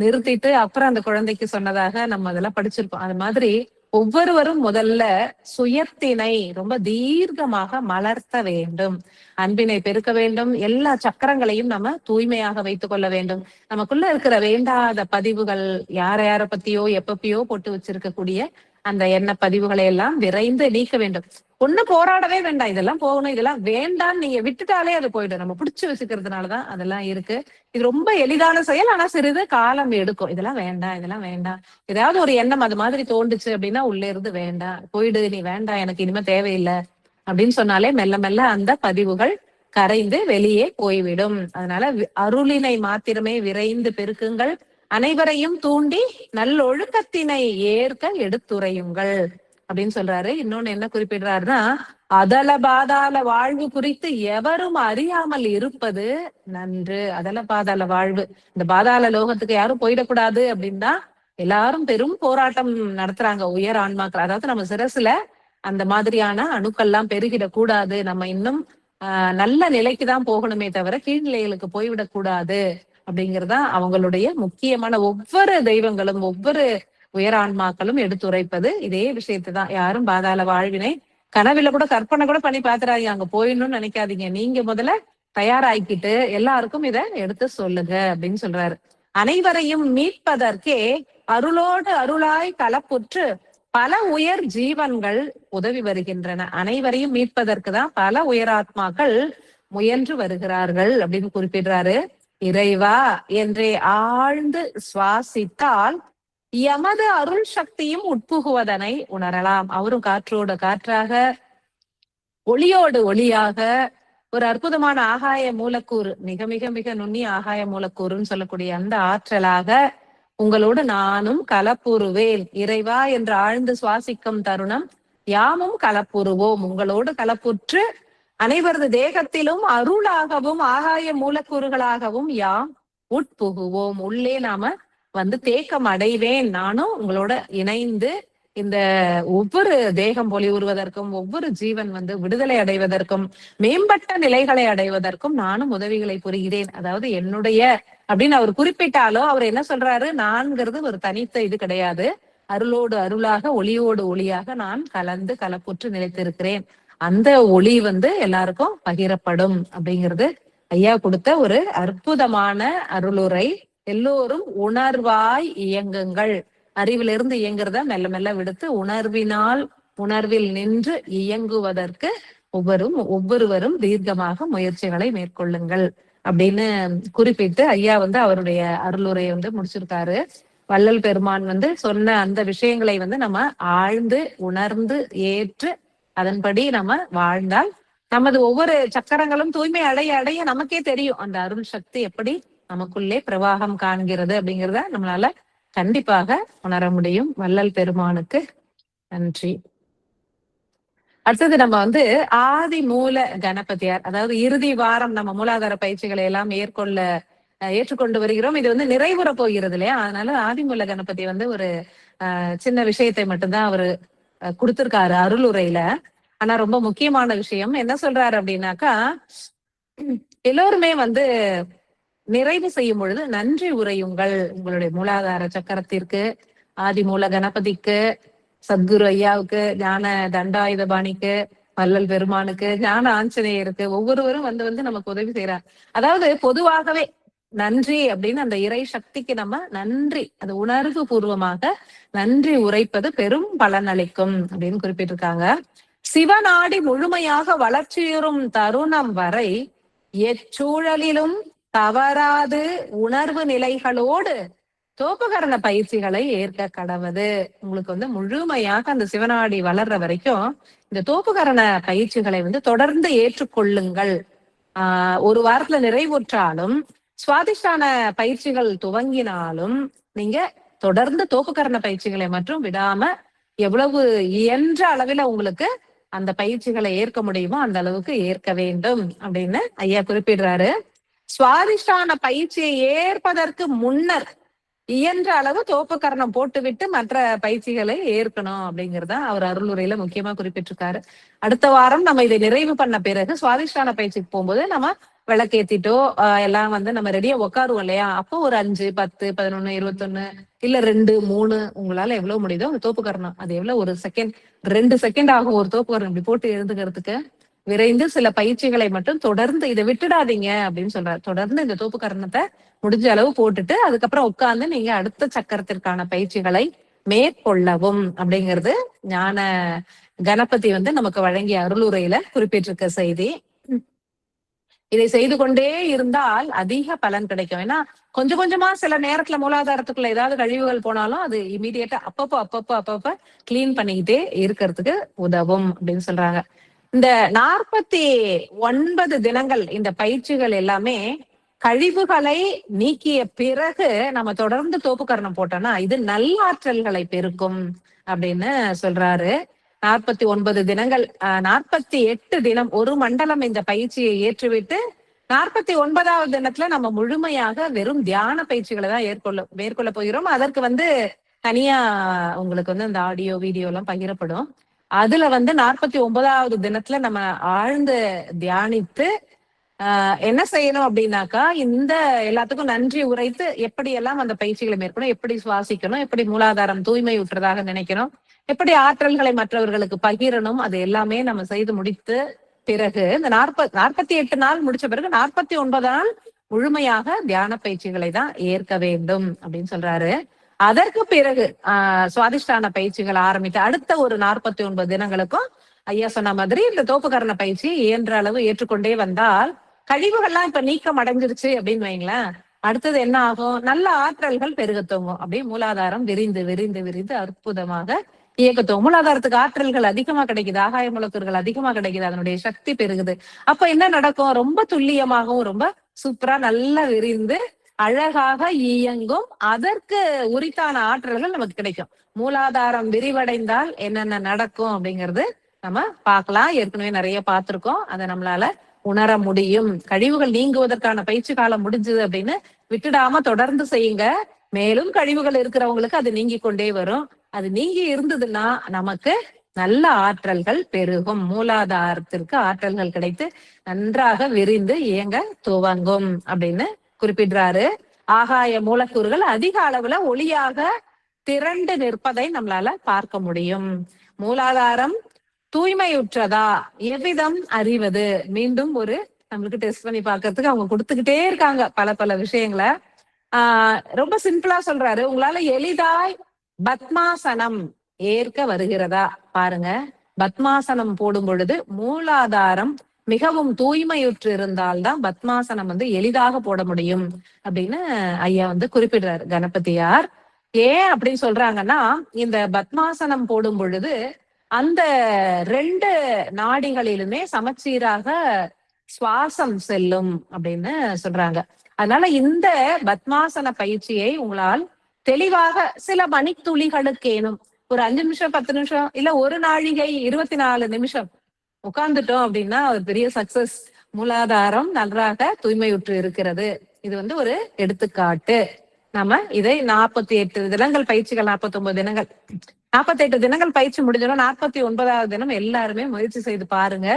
நிறுத்திட்டு அப்புறம் அந்த குழந்தைக்கு சொன்னதாக நம்ம அதெல்லாம் படிச்சிருக்கோம். அது மாதிரி ஒவ்வொருவரும் முதல்ல சுயத்தினை ரொம்ப தீர்க்கமாக மலர்த்த வேண்டும், அன்பினை பெருக்க வேண்டும், எல்லா சக்கரங்களையும் நம்ம தூய்மையாக வைத்துக் கொள்ள வேண்டும். நமக்குள்ள இருக்கிற வேண்டாத பதிவுகள், யார பத்தியோ எப்பப்பயோ போட்டு வச்சிருக்கக்கூடிய அந்த எண்ண பதிவுகளை எல்லாம் விரைந்து நீக்க வேண்டும். ஒண்ணு போராடவே வேண்டாம், இதெல்லாம் போகணும், இதெல்லாம் வேண்டாம்னு நீங்க விட்டுட்டாலே அது போயிடும். நம்ம பிடிச்சு வச்சுக்கிறதுனாலதான் அதெல்லாம் இருக்கு. இது ரொம்ப எளிதான செயல், ஆனா சிறிது காலம் எடுக்கும். இதெல்லாம் வேண்டாம். ஏதாவது ஒரு எண்ணம் அது மாதிரி தோண்டுச்சு அப்படின்னா உள்ளே இருந்து வேண்டாம், போயிடு, நீ வேண்டாம், எனக்கு இனிமே தேவையில்லை அப்படின்னு சொன்னாலே மெல்ல மெல்ல அந்த பதிவுகள் கரைந்து வெளியே போய்விடும். அதனால அருளினை மாத்திரமே விரைந்து பெருக்குங்கள். அனைவரையும் தூண்டி நல்லொழுக்கத்தினை ஏற்க எடுத்துரையுங்கள் அப்படின்னு சொல்றாரு. இன்னொன்னு என்ன குறிப்பிடுறாருன்னா, அதல பாதாள வாழ்வு குறித்து எவரும் அறியாமல் இருப்பது நன்று. அதல பாதாள வாழ்வு, இந்த பாதாள லோகத்துக்கு யாரும் போயிடக்கூடாது அப்படின்னா எல்லாரும் பெரும் போராட்டம் நடத்துறாங்க. உயர் ஆன்மாக்கள், அதாவது நம்ம சிரசுல அந்த மாதிரியான அணுக்கள்லாம் பெருகிடக்கூடாது, நம்ம இன்னும் நல்ல நிலைக்குதான் போகணுமே தவிர கீழ்நிலைகளுக்கு போய்விடக் கூடாது அப்படிங்கறதா அவங்களுடைய முக்கியமான, ஒவ்வொரு தெய்வங்களும் ஒவ்வொரு உயரான்மாக்களும் எடுத்துரைப்பது இதே விஷயத்தான். யாரும் பாதாள வாழ்வினை கனவுல கூட கற்பனை கூட பண்ணி பாத்துறாதீங்க, அங்க போயிடணும்னு நினைக்காதீங்க. நீங்க முதல்ல தயாராக்கிட்டு எல்லாருக்கும் இத எடுத்து சொல்லுங்க அப்படின்னு சொல்றாரு. அனைவரையும் மீட்பதற்கே அருளோடு அருளாய் கலப்புற்று பல உயர் ஜீவன்கள் உதவி வருகின்றன. அனைவரையும் மீட்பதற்கு தான் பல உயராத்மாக்கள் முயன்று வருகிறார்கள் அப்படின்னு குறிப்பிடுறாரு. இறைவா என்றே ஆழ்ந்து சுவாசித்தால் எமது அருள் சக்தியும் உட்புகுவதனை உணரலாம். அவரும் காற்றோடு காற்றாக, ஒளியோடு ஒளியாக, ஒரு அற்புதமான ஆகாய மூலக்கூறு, மிக மிக மிக நுண்ணிய ஆகாய மூலக்கூறுன்னு சொல்லக்கூடிய அந்த ஆற்றலாக உங்களோடு நானும் கலப்புறுவேன். இறைவா என்று ஆழ்ந்து சுவாசிக்கும் தருணம் யாமும் கலப்புறுவோம். உங்களோடு கலப்புற்று அனைவரது தேகத்திலும் அருளாகவும் ஆகாய மூலக்கூறுகளாகவும் யாம் உட்புகுவோம். உள்ளே நாம தேக்கம் அடைவேன். நானும் உங்களோட இணைந்து இந்த ஒவ்வொரு தேகம் பொலிவுறுவதற்கும், ஒவ்வொரு ஜீவன் விடுதலை அடைவதற்கும், மேம்பட்ட நிலைகளை அடைவதற்கும் நானும் உதவிகளை புரிகிறேன். அதாவது என்னுடைய அப்படின்னு அவர் குறிப்பிட்டாலோ அவர் என்ன சொல்றாரு, நான்கிறது ஒரு தனித்த இது கிடையாது. அருளோடு அருளாக, ஒளியோடு ஒளியாக நான் கலந்து கலப்புற்று நிலைத்திருக்கிறேன். அந்த ஒளி எல்லாருக்கும் பகிரப்படும் அப்படிங்கிறது ஐயா கொடுத்த ஒரு அற்புதமான அருளுரை. எல்லோரும் உணர்வாய் இயங்குங்கள். அறிவிலிருந்து இயங்குறத மெல்ல மெல்ல விடுத்து உணர்வில் நின்று இயங்குவதற்கு ஒவ்வொருவரும் தீர்க்கமாக முயற்சிகளை மேற்கொள்ளுங்கள் அப்படின்னு குறிப்பிட்டு ஐயா அவருடைய அருளுரையை முடிச்சிருக்காரு. வள்ளல் பெருமான் சொன்ன அந்த விஷயங்களை நம்ம ஆழ்ந்து உணர்ந்து ஏற்று அதன்படி நம்ம வாழ்ந்தால் நமது ஒவ்வொரு சக்கரங்களும் தூய்மை அடைய அடைய நமக்கே தெரியும் அந்த அருள் சக்தி எப்படி நமக்குள்ளே பிரவாகம் காண்கிறது அப்படிங்கிறத நம்மளால கண்டிப்பாக உணர முடியும். வள்ளல் பெருமானுக்கு நன்றி. அடுத்தது நம்ம ஆதி மூல கணபதியார், அதாவது இறுதி வாரம் நம்ம மூலாதார பயிற்சிகளை எல்லாம் ஏற்றுக்கொண்டு வருகிறோம். இது நிறைவுற போகிறது இல்லையா? அதனால ஆதிமூல கணபதி ஒரு சின்ன விஷயத்தை மட்டும்தான் அவரு கொடுத்திருக்காரு அருளுரையில. ஆனா ரொம்ப முக்கியமான விஷயம் என்ன சொல்றாரு அப்படின்னாக்கா, எல்லோருமே நிறைவு செய்யும் பொழுது நன்றி உரையுங்கள் உங்களுடைய மூலாதார சக்கரத்திற்கு, ஆதி மூல கணபதிக்கு, சத்குரு ஐயாவுக்கு, ஞான தண்டாயுதபாணிக்கு, வள்ளல் பெருமானுக்கு, ஞான ஆஞ்சநேயருக்கு, ஒவ்வொருவரும் நமக்கு உதவி செய்யறார். அதாவது பொதுவாகவே நன்றி அப்படின்னு அந்த இறை சக்திக்கு நம்ம நன்றி, அது உணர்வு பூர்வமாக நன்றி உரைப்பது பெரும் பலன் அளிக்கும் அப்படின்னு குறிப்பிட்டிருக்காங்க. சிவநாடி முழுமையாக வளர்ச்சியுறும் தருணம் வரை எச்சூழலிலும் தவறாது உணர்வு நிலைகளோடு தோப்புகரண பயிற்சிகளை ஏற்க கடவுது. உங்களுக்கு முழுமையாக அந்த சிவநாடி வளர்ற வரைக்கும் இந்த தோப்புகரண பயிற்சிகளை தொடர்ந்து ஏற்றுக்கொள்ளுங்கள். ஒரு வாரத்துல நிறைவுற்றாலும் சுவாதிஷ்டான பயிற்சிகள் துவங்கினாலும் நீங்க தொடர்ந்து தோப்புகரண பயிற்சிகளை மற்றும் விடாம எவ்வளவு இயன்ற அளவில் உங்களுக்கு அந்த பயிற்சிகளை ஏற்க முடியுமோ அந்த அளவுக்கு ஏற்க வேண்டும் அப்படின்னு ஐயா குறிப்பிடுறாரு. சுவாதிஷ்டான பயிற்சியை ஏற்பதற்கு முன்னர் இயன்ற அளவு தோப்புக்கரணம் போட்டுவிட்டு மற்ற பயிற்சிகளை ஏற்கணும் அப்படிங்கிறத அவர் அருளுரையில முக்கியமா குறிப்பிட்டிருக்காரு. அடுத்த வாரம் நம்ம இதை நிறைவு பண்ண பிறகு சுவாதிஷ்டான பயிற்சிக்கு போகும்போது நம்ம விளக்கேத்திட்டோ எல்லாம் நம்ம ரெடியா உட்காருவோம் இல்லையா? அப்போ ஒரு 5, 10, 11, 21 இல்ல 2, 3 உங்களால எவ்வளவு முடியுதோ அந்த தோப்புக்கரணம், அது எவ்வளவு 1 செகண்ட் 2 செகண்ட் ஆகும் ஒரு தோப்புக்கரணம் இப்படி போட்டு எழுந்துக்கிறதுக்கு. விரைந்து சில பயிற்சிகளை மட்டும் தொடர்ந்து இதை விட்டுடாதீங்க அப்படின்னு சொல்றாரு. தொடர்ந்து இந்த தோப்புக்கரணத்தை முடிஞ்ச அளவு போட்டுட்டு அதுக்கப்புறம் உட்கார்ந்து நீங்க அடுத்த சக்கரத்திற்கான பயிற்சிகளை மேற்கொள்ளவும் அப்படிங்கிறது ஞான கணபதி நமக்கு வழங்கிய அருளுரையில குறிப்பிட்டிருக்க செய்தி. இதை செய்து கொண்டே இருந்தால் அதிக பலன் கிடைக்கும். ஏன்னா கொஞ்சம் கொஞ்சமா சில நேரத்துல மூலாதாரத்துக்குள்ள ஏதாவது கழிவுகள் போனாலும் அது இமீடியட்டா அப்பப்போ கிளீன் பண்ணிக்கிட்டே இருக்கிறதுக்கு உதவும் அப்படின்னு சொல்றாங்க. இந்த 49 தினங்கள் இந்த பயிற்சிகள் எல்லாமே கழிவுகளை நீக்கிய பிறகு நம்ம தொடர்ந்து தோப்புக்கரணம் போட்டோம்னா இது நல்லாற்றல்களை பெருக்கும் அப்படின்னு சொல்றாரு. 49 தினங்கள் 48 தினம் ஒரு மண்டலம் இந்த பயிற்சியை ஏற்றுவிட்டு 49வது தினத்துல நம்ம முழுமையாக வெறும் தியான பயிற்சிகளை தான் மேற்கொள்ள போகிறோம். அதற்கு தனியா உங்களுக்கு இந்த ஆடியோ வீடியோ எல்லாம் பகிரப்படும். அதுல 49வது தினத்துல நம்ம ஆழ்ந்து தியானித்து என்ன செய்யணும் அப்படின்னாக்கா, இந்த எல்லாத்துக்கும் நன்றி உரைத்து எப்படியெல்லாம் அந்த பயிற்சிகளை மேற்கணும், எப்படி சுவாசிக்கணும், எப்படி மூலாதாரம் தூய்மை ஊற்றுறதாக நினைக்கணும், எப்படி ஆற்றல்களை மற்றவர்களுக்கு பகிரணும், அது எல்லாமே நம்ம செய்து முடித்து பிறகு இந்த 48 நாள் முடிச்ச பிறகு 49 நாள் முழுமையாக தியான பயிற்சிகளை தான் ஏற்க வேண்டும் அப்படின்னு சொல்றாரு. அதற்கு பிறகு சுவாதிஷ்டான பயிற்சிகள் ஆரம்பித்து அடுத்த ஒரு 49 தினங்களுக்கும் ஐயா சொன்ன மாதிரி இந்த தோப்புக்கரண பயிற்சி இயன்ற அளவு ஏற்றுக்கொண்டே வந்தால் கழிவுகள்லாம் இப்ப நீக்கம் அடைஞ்சிருச்சு அப்படின்னு வைங்களேன், அடுத்தது என்ன ஆகும்? நல்ல ஆற்றல்கள் பெருகத்தோங்கும். அப்படியே மூலாதாரம் விரிந்து விரிந்து விரிந்து அற்புதமாக இயக்கத்தோம். மூலாதாரத்துக்கு ஆற்றல்கள் அதிகமா கிடைக்குது, ஆகாய மூலக்கூறுகள் அதிகமா கிடைக்குது, அதனுடைய சக்தி பெருகுது. அப்ப என்ன நடக்கும்? ரொம்ப துல்லியமாகவும் ரொம்ப சூப்பரா நல்லா விரிந்து அழகாக இயங்கும். அதற்கு உரித்தான ஆற்றல்கள் நமக்கு கிடைக்கும். மூலாதாரம் விரிவடைந்தால் என்னென்ன நடக்கும் அப்படிங்கிறது நம்ம பார்க்கலாம். ஏற்கனவே நிறைய பார்த்திருக்கோம். அதை நம்மளால உணர முடியும். கழிவுகள் நீங்குவதற்கான பயிற்சி காலம் முடிஞ்சது அப்படின்னு விட்டுடாம தொடர்ந்து செய்யுங்க. மேலும் கழிவுகள் இருக்கிறவங்களுக்கு அது நீங்கி கொண்டே வரும். அது நீங்கி இருந்ததுன்னா நமக்கு நல்ல ஆற்றல்கள் பெருகும். மூலாதாரத்திற்கு ஆற்றல்கள் கிடைத்து நன்றாக விரிந்து இயங்க துவங்கும் அப்படின்னு குறிப்பிடுறாரு. ஆகாய மூலக்கூறுகள் அதிக அளவுல ஒளியாக திரண்டு நிற்பதை நம்மளால பார்க்க முடியும். மூலாதாரம் தூய்மையுற்றதா எவ்விதம் அறிவது? மீண்டும் ஒரு நம்மளுக்கு டெஸ்ட் பண்ணி பார்க்கறதுக்கு அவங்க கொடுத்துக்கிட்டே இருக்காங்க பல பல விஷயங்களை. ரொம்ப சிம்பிளா சொல்றாரு. உங்களால எளிதாய் பத்மாசனம் ஏற்க வருகிறதா பாருங்க. பத்மாசனம் போடும் பொழுது மூலாதாரம் மிகவும் தூய்மையுற்று இருந்தால்தான் பத்மாசனம் எளிதாக போட முடியும் அப்படின்னு ஐயா குறிப்பிடுறாரு கணபதியார். ஏன் அப்படின்னு சொல்றாங்கன்னா, இந்த பத்மாசனம் போடும் பொழுது அந்த 2 நாடிகளிலுமே சமச்சீராக சுவாசம் செல்லும் அப்படின்னு சொல்றாங்க. அதனால இந்த பத்மாசன பயிற்சியை உங்களால் தெளிவாக சில மணித்துளிகளுக்கேனும் ஒரு 5 நிமிஷம் 10 நிமிஷம் இல்ல ஒரு நாழிகை 24 நிமிஷம் உட்கார்ந்துட்டோம் அப்படின்னா ஒரு பெரிய சக்சஸ். மூலாதாரம் நன்றாக தூய்மையுற்று இருக்கிறது. இது ஒரு எடுத்துக்காட்டு. நாம இதை 48 தினங்கள் பயிற்சிகள், 49 தினங்கள், 48 தினங்கள் பயிற்சி முடிஞ்சோம். 49வது தினம் எல்லாருமே முயற்சி செய்து பாருங்க.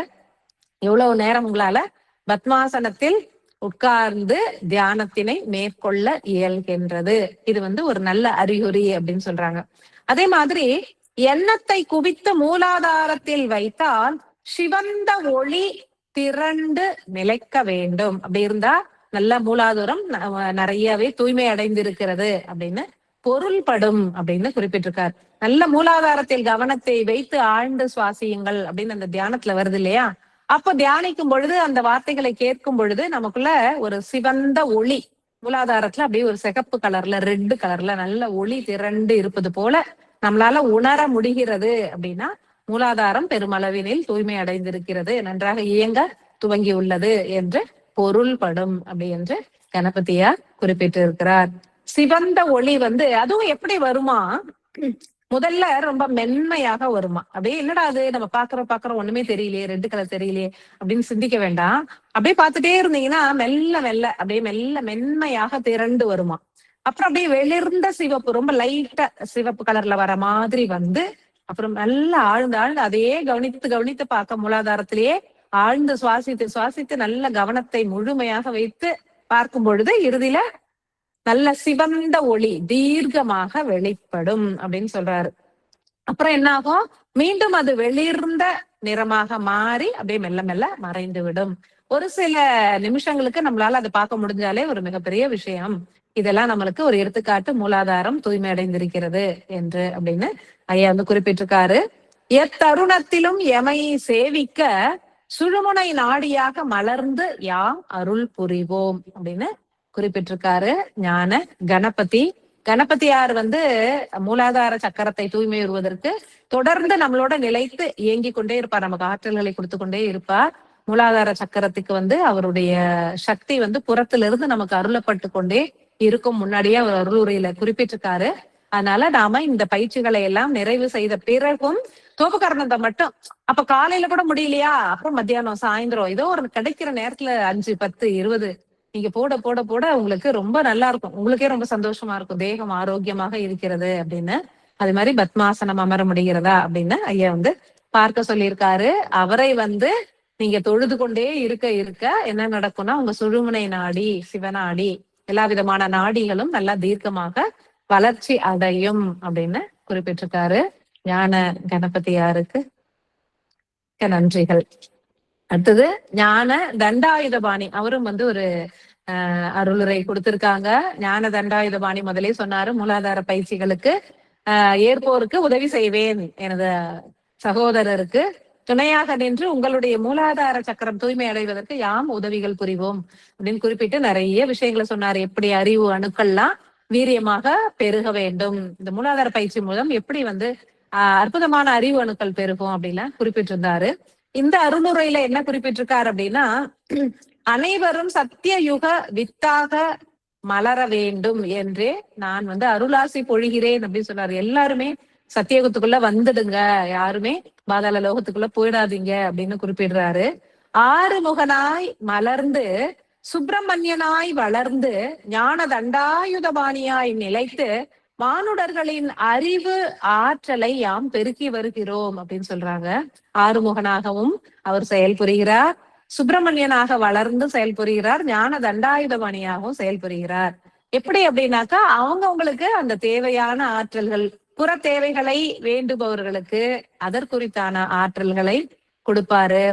எவ்வளவு நேரம் உங்களால பத்மாசனத்தில் உட்கார்ந்து தியானத்தினை மேற்கொள்ள இயல்கின்றது. இது ஒரு நல்ல அறிகுறி அப்படின்னு சொல்றாங்க. அதே மாதிரி எண்ணத்தை குவித்து மூலாதாரத்தில் வைத்தால் சிவந்த ஒளி திரண்டு நிலைக்க வேண்டும். அப்படி இருந்தா நல்ல மூலாதாரம் நிறையவே தூய்மை அடைந்திருக்கிறது அப்படின்னு பொருள்படும் அப்படின்னு குறிப்பிட்டிருக்கார். நல்ல மூலாதாரத்தில் கவனத்தை வைத்து ஆழ்ந்து சுவாசியுங்கள் அப்படின்னு அந்த தியானத்துல வருது இல்லையா? அப்ப தியானிக்கும் பொழுது அந்த வார்த்தைகளை கேட்கும் பொழுது நமக்குள்ள ஒரு சிவந்த ஒளி மூலாதாரத்துல அப்படியே ஒரு சிகப்பு கலர்ல ரெட் கலர்ல நல்ல ஒளி திரண்டு இருப்பது போல நம்மளால உணர முடிகிறது. அப்படின்னா மூலாதாரம் பெருமளவினில் தூய்மை அடைந்திருக்கிறது, நன்றாக இயங்க துவங்கி உள்ளது என்று பொருள்படும் அப்படி என்று கணபதியார் குறிப்பிட்டிருக்கிறார். சிவந்த ஒளி அதுவும் எப்படி வருமா? முதல்ல ரொம்ப மென்மையாக வருமா. அப்படியே என்னடா அது நம்ம பாக்குறோம் ஒண்ணுமே தெரியலையே, ரெட் கலர் தெரியலையே அப்படின்னு சிந்திக்க வேண்டாம். அப்படியே பார்த்துட்டே இருந்தீங்கன்னா மெல்ல மெல்ல அப்படியே மெல்ல மென்மையாக திரண்டு வருமா. அப்புறம் அப்படியே வெளிர்ந்த சிவப்பு, ரொம்ப லைட்டா சிவப்பு கலர்ல வர மாதிரி அப்புறம் நல்லா ஆழ்ந்து ஆழ்ந்து அதையே கவனித்து கவனித்து பார்க்க மூலாதாரத்திலேயே ஆழ்ந்து சுவாசித்து சுவாசித்து நல்ல கவனத்தை முழுமையாக வைத்து பார்க்கும் பொழுது இறுதியில நல்ல சிவந்த ஒளி தீர்க்கமாக வெளிப்படும் அப்படின்னு சொல்றாரு. அப்புறம் என்ன ஆகும்? மீண்டும் அது வெளிர்ந்த நிறமாக மாறி அப்படியே மெல்ல மெல்ல மறைந்து விடும். ஒரு சில நிமிஷங்களுக்கு நம்மளால அதை பார்க்க முடிஞ்சாலே ஒரு மிகப்பெரிய விஷயம். இதெல்லாம் நம்மளுக்கு ஒரு எடுத்துக்காட்டு, மூலாதாரம் தூய்மை அடைந்திருக்கிறது என்று அப்படின்னு ஐயா குறிப்பிட்டிருக்காரு. எத்தருணத்திலும் எமை சேவிக்க சுழுமுனை நாடியாக மலர்ந்து யாம் அருள் புரிவோம் அப்படின்னு குறிப்பிட்டிருக்காரு ஞான கணபதி. கணபதியார் மூலாதார சக்கரத்தை தூய்மையுறுவதற்கு தொடர்ந்து நம்மளோட நிலைத்து இயங்கி கொண்டே இருப்பார். நமக்கு ஆற்றல்களை கொடுத்து கொண்டே இருப்பார். மூலாதார சக்கரத்துக்கு அவருடைய சக்தி புறத்திலிருந்து நமக்கு அருளப்பட்டு கொண்டே இருக்கும். முன்னாடியே அவர் அருளுரையில குறிப்பிட்டிருக்காரு. அதனால நாம இந்த பயிற்சிகளை எல்லாம் நிறைவு செய்த பிறகும் தோபகரணத்தை மட்டும் அப்ப காலையில கூட முடியலையா, அப்புறம் மத்தியானம் சாயந்தரம் ஏதோ ஒரு கிடைக்கிற நேரத்துல 5 10 20 நீங்க போட போட போட உங்களுக்கு ரொம்ப நல்லா இருக்கும். உங்களுக்கே ரொம்ப சந்தோஷமா இருக்கும், தேகம் ஆரோக்கியமாக இருக்கிறது அப்படின்னு. அது மாதிரி பத்மாசனம் அமர முடிகிறதா அப்படின்னு ஐயா பார்க்க சொல்லியிருக்காரு. அவரை நீங்க தொழுது கொண்டே இருக்க இருக்க என்ன நடக்கும்னா உங்க சுழுமுனை நாடி, சிவநாடி, எல்லா விதமான நாடிகளும் நல்லா தீர்க்கமாக வளர்ச்சி அடையும் அப்படின்னு குறிப்பிட்டிருக்காரு. ஞான கணபதியாருக்கு நன்றிகள். அடுத்தது ஞான தண்டாயுதபாணி, அவரும் ஒரு அருளுரை கொடுத்திருக்காங்க. ஞான தண்டாயுதபாணி முதலே சொன்னாரு, மூலாதார பயிற்சிகளுக்கு ஏற்போருக்கு உதவி செய்வேன், எனது சகோதரருக்கு துணையாக நின்று உங்களுடைய மூலாதார சக்கரம் தூய்மை அடைவதற்கு யாம் உதவிகள் புரிவோம் அப்படின்னு குறிப்பிட்டு நிறைய விஷயங்களை சொன்னாரு. எப்படி அறிவு அணுக்கள்லாம் வீரியமாக பெருக வேண்டும், இந்த மூலாதார பயிற்சி மூலம் எப்படி அற்புதமான அறிவு அணுக்கள் பெருகும் அப்படின்லாம் குறிப்பிட்டிருந்தாரு. இந்த அருளுரையில என்ன குறிப்பிட்டிருக்காரு அப்படின்னா, அனைவரும் சத்திய யுக வித்தாக மலர வேண்டும் என்றே நான் அருளாசி பொழிகிறேன் அப்படின்னு சொன்னாரு. எல்லாருமே சத்தியகுத்துக்குள்ள வந்துடுங்க, யாருமே பாதாள லோகத்துக்குள்ள போயிடாதீங்க அப்படின்னு குறிப்பிடுறாரு. ஆறுமுகனாய் மலர்ந்து சுப்பிரமணியனாய் வளர்ந்து ஞான தண்டாயுதபாணியாய் நிலைத்து மானுடர்களின் அறிவு ஆற்றலை யாம் பெருக்கி வருகிறோம் அப்படின்னு சொல்றாங்க. ஆறுமுகனாகவும் அவர் செயல்புரிகிறார், சுப்பிரமணியனாக வளர்ந்து செயல்புரிகிறார், ஞான தண்டாயுதபாணியாகவும் செயல்புரிகிறார். எப்படி அப்படின்னாக்கா அவங்களுக்கு அந்த தேவையான ஆற்றல்கள், புற தேவைகளை வேண்டுபவர்களுக்கு அதற்குறித்தான ஆற்றல்களை கொடுப்பாரு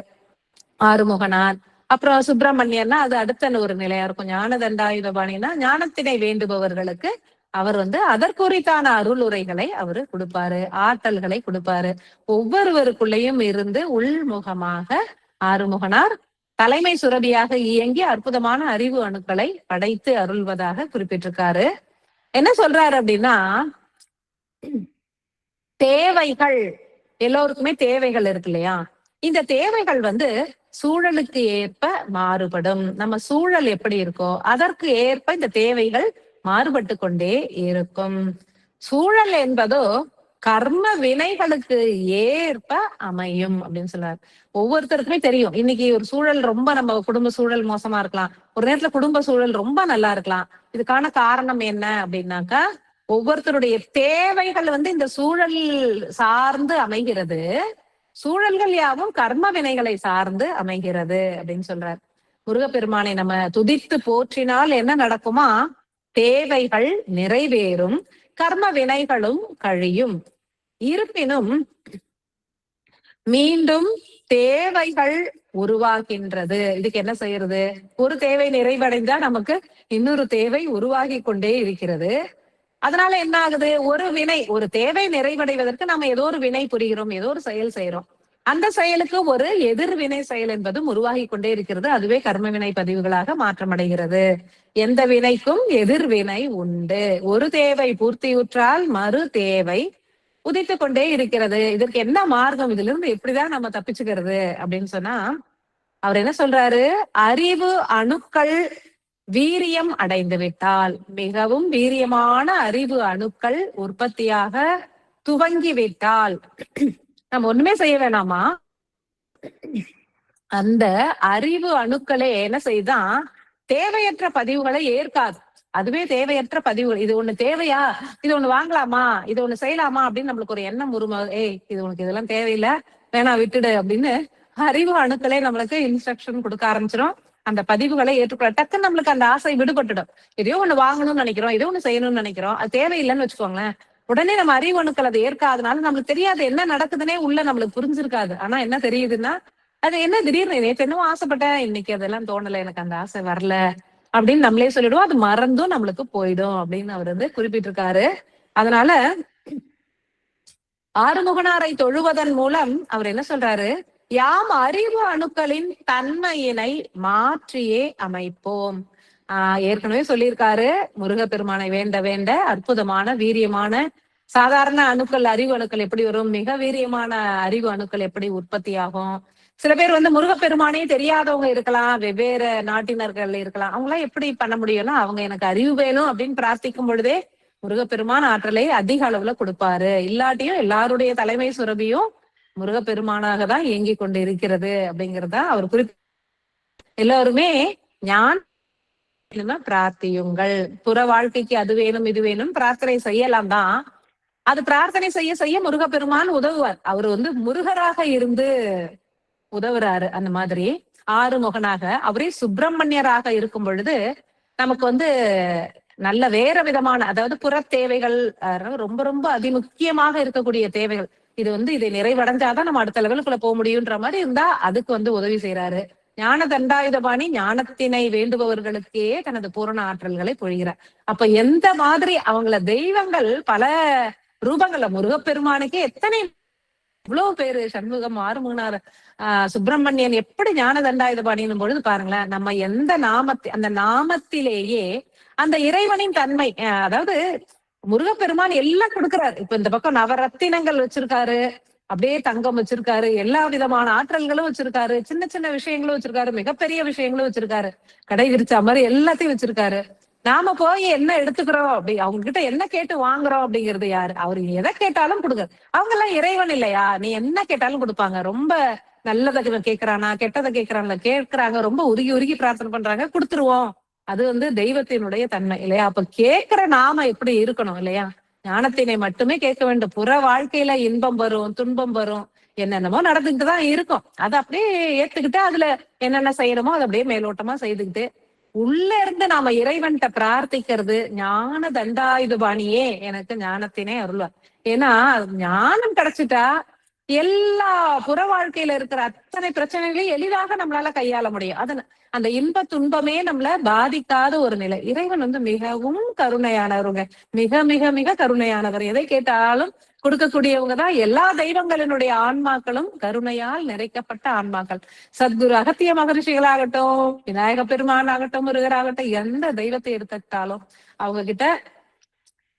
ஆறுமுகனார். அப்புறம் சுப்பிரமணியன்னா அது அடுத்த ஒரு நிலையா இருக்கும். ஞான தண்டாயுதபாணினா ஞானத்தினை வேண்டுபவர்களுக்கு அவர் அதற்குறித்தான அருளுரைகளை அவரு கொடுப்பாரு, ஆற்றல்களை கொடுப்பாரு. ஒவ்வொருவருக்குள்ளேயும் இருந்து உள்முகமாக ஆறுமுகனார் தலைமை சுரபியாக இயங்கி அற்புதமான அறிவு அணுக்களை படைத்து அருள்வதாக குறிப்பிட்டிருக்காரு. என்ன சொல்றாரு அப்படின்னா, தேவைகள் எல்லோருக்குமே தேவைகள் இருக்கு இல்லையா? இந்த தேவைகள் வந்து சூழலுக்கு ஏற்ப மாறுபடும். நம்ம சூழல் எப்படி இருக்கோ அதற்கு ஏற்ப இந்த தேவைகள் மாறுபட்டு கொண்டே இருக்கும். சூழல் என்பதோ கர்ம வினைகளுக்கு ஏற்ப அமையும் அப்படின்னு சொல்றாரு. ஒவ்வொருத்தருக்குமே தெரியும், இன்னைக்கு ஒரு சூழல் ரொம்ப, நம்ம குடும்ப சூழல் மோசமா இருக்கலாம், ஒரு நேரத்துல குடும்ப சூழல் ரொம்ப நல்லா இருக்கலாம். இதுக்கான காரணம் என்ன அப்படின்னாக்கா, ஒவ்வொருத்தருடைய தேவைகள் வந்து இந்த சூழல் சார்ந்து அமைகிறது. சூழல்கள் யாவும் கர்ம வினைகளை சார்ந்து அமைகிறது அப்படின்னு சொல்றார். முருகப்பெருமானை நம்ம துதித்து போற்றினால் என்ன நடக்குமா? தேவைகள் நிறைவேறும், கர்ம வினைகளும் கழியும். இருப்பினும் மீண்டும் தேவைகள் உருவாகின்றது. இதுக்கு என்ன செய்யறது? ஒரு தேவை நிறைவடைந்தா நமக்கு இன்னொரு தேவை உருவாகி கொண்டே இருக்கிறது. அதனால என்ன ஆகுது? ஒரு வினை, ஒரு தேவை நிறைவடைவதற்கு நம்ம ஏதோ ஒரு வினை புரிகிறோம், ஏதோ ஒரு செயல் செய்யறோம். அந்த செயலுக்கு ஒரு எதிர்வினை செயல் என்பதும் உருவாகி கொண்டே இருக்கிறது. அதுவே கர்ம வினை பதிவுகளாக மாற்றமடைகிறது. எந்த வினைக்கும் எதிர்வினை உண்டு. ஒரு தேவை பூர்த்தியுற்றால் மறு தேவை உதித்து கொண்டே இருக்கிறது. இதற்கு என்ன மார்க்கம்? இதுல இருந்து எப்படிதான் நம்ம தப்பிச்சுக்கிறது அப்படின்னு சொன்னா, அவர் என்ன சொல்றாரு? அறிவு அணுக்கள் வீரியம் அடைந்து விட்டால், மிகவும் வீரியமான அறிவு அணுக்கள் உற்பத்தியாக துவங்கி விட்டால் நம்ம ஒண்ணுமே செய்ய வேணாமா? அந்த அறிவு அணுக்களே என்ன செய்தான்? தேவையற்ற பதிவுகளை ஏற்காது. அதுவே தேவையற்ற பதிவு. இது ஒண்ணு தேவையா, இது ஒண்ணு வாங்கலாமா, இது ஒண்ணு செய்யலாமா அப்படின்னு நம்மளுக்கு ஒரு எண்ணம் உருமா, ஏய் இது உனக்கு இதெல்லாம் தேவையில்லை, வேணா விட்டுடு அப்படின்னு அறிவு அணுக்களே நம்மளுக்கு இன்ஸ்ட்ரக்ஷன் கொடுக்க ஆரம்பிச்சிடும். அந்த பதிவுகளை ஏற்றுக்கொள்ள டக்குன்னு நம்மளுக்கு அந்த ஆசை விடுபட்டுடும். எதையோ ஒண்ணு வாங்கணும்னு நினைக்கிறோம், ஏதோ ஒண்ணு செய்யணும்னு நினைக்கிறோம், அது தேவையில்லைன்னு வச்சுக்கோங்களேன். உடனே நம்ம அறிவு அணுக்கள் அதை ஏற்காதனால நம்மளுக்கு தெரியாது என்ன நடக்குதுன்னே, உள்ள நம்மளுக்கு புரிஞ்சிருக்காது. ஆனா என்ன தெரியுதுன்னா, அது என்ன திடீர்னு நேற்று என்னவோ ஆசைப்பட்டேன், இன்னைக்கு அதெல்லாம் தோணல, எனக்கு அந்த ஆசை வரல அப்படின்னு நம்மளே சொல்லிடுவோம். அது மறந்தும் நம்மளுக்கு போயிடும் அப்படின்னு அவர் வந்து குறிப்பிட்டிருக்காரு. அதனால ஆறுமுகனாரை தொழுவதன் மூலம் அவர் என்ன சொல்றாரு? யாம் அறிவு அணுக்களின் தன்மையினை மாற்றியே அமைப்போம். ஏற்கனவே சொல்லியிருக்காரு, முருகப்பெருமானை வேண்ட வேண்ட அற்புதமான வீரியமான சாதாரண அணுக்கள், அறிவு அணுக்கள் எப்படி வரும், மிக வீரியமான அறிவு அணுக்கள் எப்படி உற்பத்தி ஆகும். சில பேர் வந்து முருகப்பெருமானே தெரியாதவங்க இருக்கலாம், வெவ்வேறு நாட்டினர்கள் இருக்கலாம். அவங்க எல்லாம் எப்படி பண்ண முடியும்னா, அவங்க எனக்கு அறிவு வேணும் அப்படின்னு பிரார்த்திக்கும் பொழுதே முருகப்பெருமான் ஆற்றலை அதிக அளவுல கொடுப்பாரு. இல்லாட்டியும் எல்லாருடைய தலைமை சுரபியும் முருகப்பெருமானாக தான் இயங்கி கொண்டு இருக்கிறது அப்படிங்கிறதா அவர் குறிப்பு. எல்லாருமே ஞான பிரார்த்தியுங்கள். புற வாழ்க்கைக்கு அது வேணும் இது வேணும் பிரார்த்தனை செய்யலாம் தான். அது பிரார்த்தனை செய்ய செய்ய முருகப்பெருமான் உதவுவார். அவர் வந்து முருகராக இருந்து உதவுறாரு. அந்த மாதிரி ஆறுமுகனாக அவரே சுப்பிரமணியராக இருக்கும் பொழுது நமக்கு வந்து நல்ல வேற விதமான, அதாவது புற தேவைகள் ரொம்ப ரொம்ப அதிமுக்கியமாக இருக்கக்கூடிய தேவைகள், இது வந்து இதை நிறைவடைஞ்சாதான் நம்ம அடுத்த லெவலுக்குள்ள போக முடியும்ன்ற மாதிரி இருந்தா அதுக்கு வந்து உதவி செய்யறாரு. ஞான தண்டாயுதபாணி ஞானத்தினை வேண்டுபவர்களுக்கே தனது பூரண ஆற்றல்களை பொழிகிறார். அப்ப எந்த மாதிரி அவங்கள தெய்வங்கள் பல ரூபங்கள்ல, முருகப்பெருமானுக்கே எத்தனை இவ்வளவு பேரு, சண்முகம், ஆறுமுகனார், சுப்பிரமணியன், எப்படி ஞான தண்டாயுதபாணின்னும் பொழுது பாருங்களேன், நம்ம எந்த அந்த நாமத்திலேயே அந்த இறைவனின் தன்மை, அதாவது முருகப்பெருமான் எல்லாம் கொடுக்கிறாரு. இப்ப இந்த பக்கம் நவரத்தினங்கள் வச்சிருக்காரு, அப்படியே தங்கம் வச்சிருக்காரு, எல்லா விதமான ஆற்றல்களும் வச்சிருக்காரு, சின்ன சின்ன விஷயங்களும் வச்சிருக்காரு, மிகப்பெரிய விஷயங்களும் வச்சிருக்காரு, கடை விரிச்சா மாதிரி எல்லாத்தையும் வச்சிருக்காரு. நாம போய் என்ன எடுத்துக்கிறோம், அப்படி அவங்க கிட்ட என்ன கேட்டு வாங்குறோம் அப்படிங்கிறது யாரு? அவரு எதை கேட்டாலும் கொடுங்க. அவங்க எல்லாம் இறைவன் இல்லையா? நீ என்ன கேட்டாலும் கொடுப்பாங்க. ரொம்ப நல்லதை கேட்கிறானா கெட்டதை கேட்கறாங்க, ரொம்ப உருகி உருகி பிரார்த்தனை பண்றாங்க, கொடுத்துருவோம். அது வந்து தெய்வத்தினுடைய தன்மை இல்லையா? அப்ப கேட்கிற நாம எப்படி இருக்கணும் இல்லையா? ஞானத்தினை மட்டுமே கேட்க வேண்டும். புற வாழ்க்கையில இன்பம் வரும், துன்பம் வரும், என்னென்னமோ நடந்துகிட்டுதான் இருக்கும். அதை அப்படியே ஏத்துக்கிட்டு அதுல என்னென்ன செய்யணுமோ அதை அப்படியே மேலோட்டமா செய்துக்கிட்டு உள்ள இருந்து நாம இறைவன்கிட்ட பிரார்த்திக்கிறது, ஞான தண்டாயுதபாணியே எனக்கு ஞானத்தினே அருள்வார். ஏன்னா ஞானம் கிடைச்சிட்டா எல்லா புற வாழ்க்கையில இருக்கிற அத்தனை பிரச்சனைகளையும் எளிதாக நம்மளால கையாள முடியும். அது அந்த இன்ப துன்பமே நம்மள பாதிக்காத ஒரு நிலை. இறைவன் வந்து மிகவும் கருணையானவருங்க, மிக மிக மிக கருணையானவர். எதை கேட்டாலும் கொடுக்கக்கூடியவங்கதான். எல்லா தெய்வங்களினுடைய ஆன்மாக்களும் கருணையால் நிறைக்கப்பட்ட ஆன்மாக்கள். சத்குரு அகத்திய மகரிஷிகளாகட்டும், விநாயக பெருமான் ஆகட்டும், முருகராகட்டும், எந்த தெய்வத்தை எடுத்துக்கிட்டாலும் அவங்க கிட்ட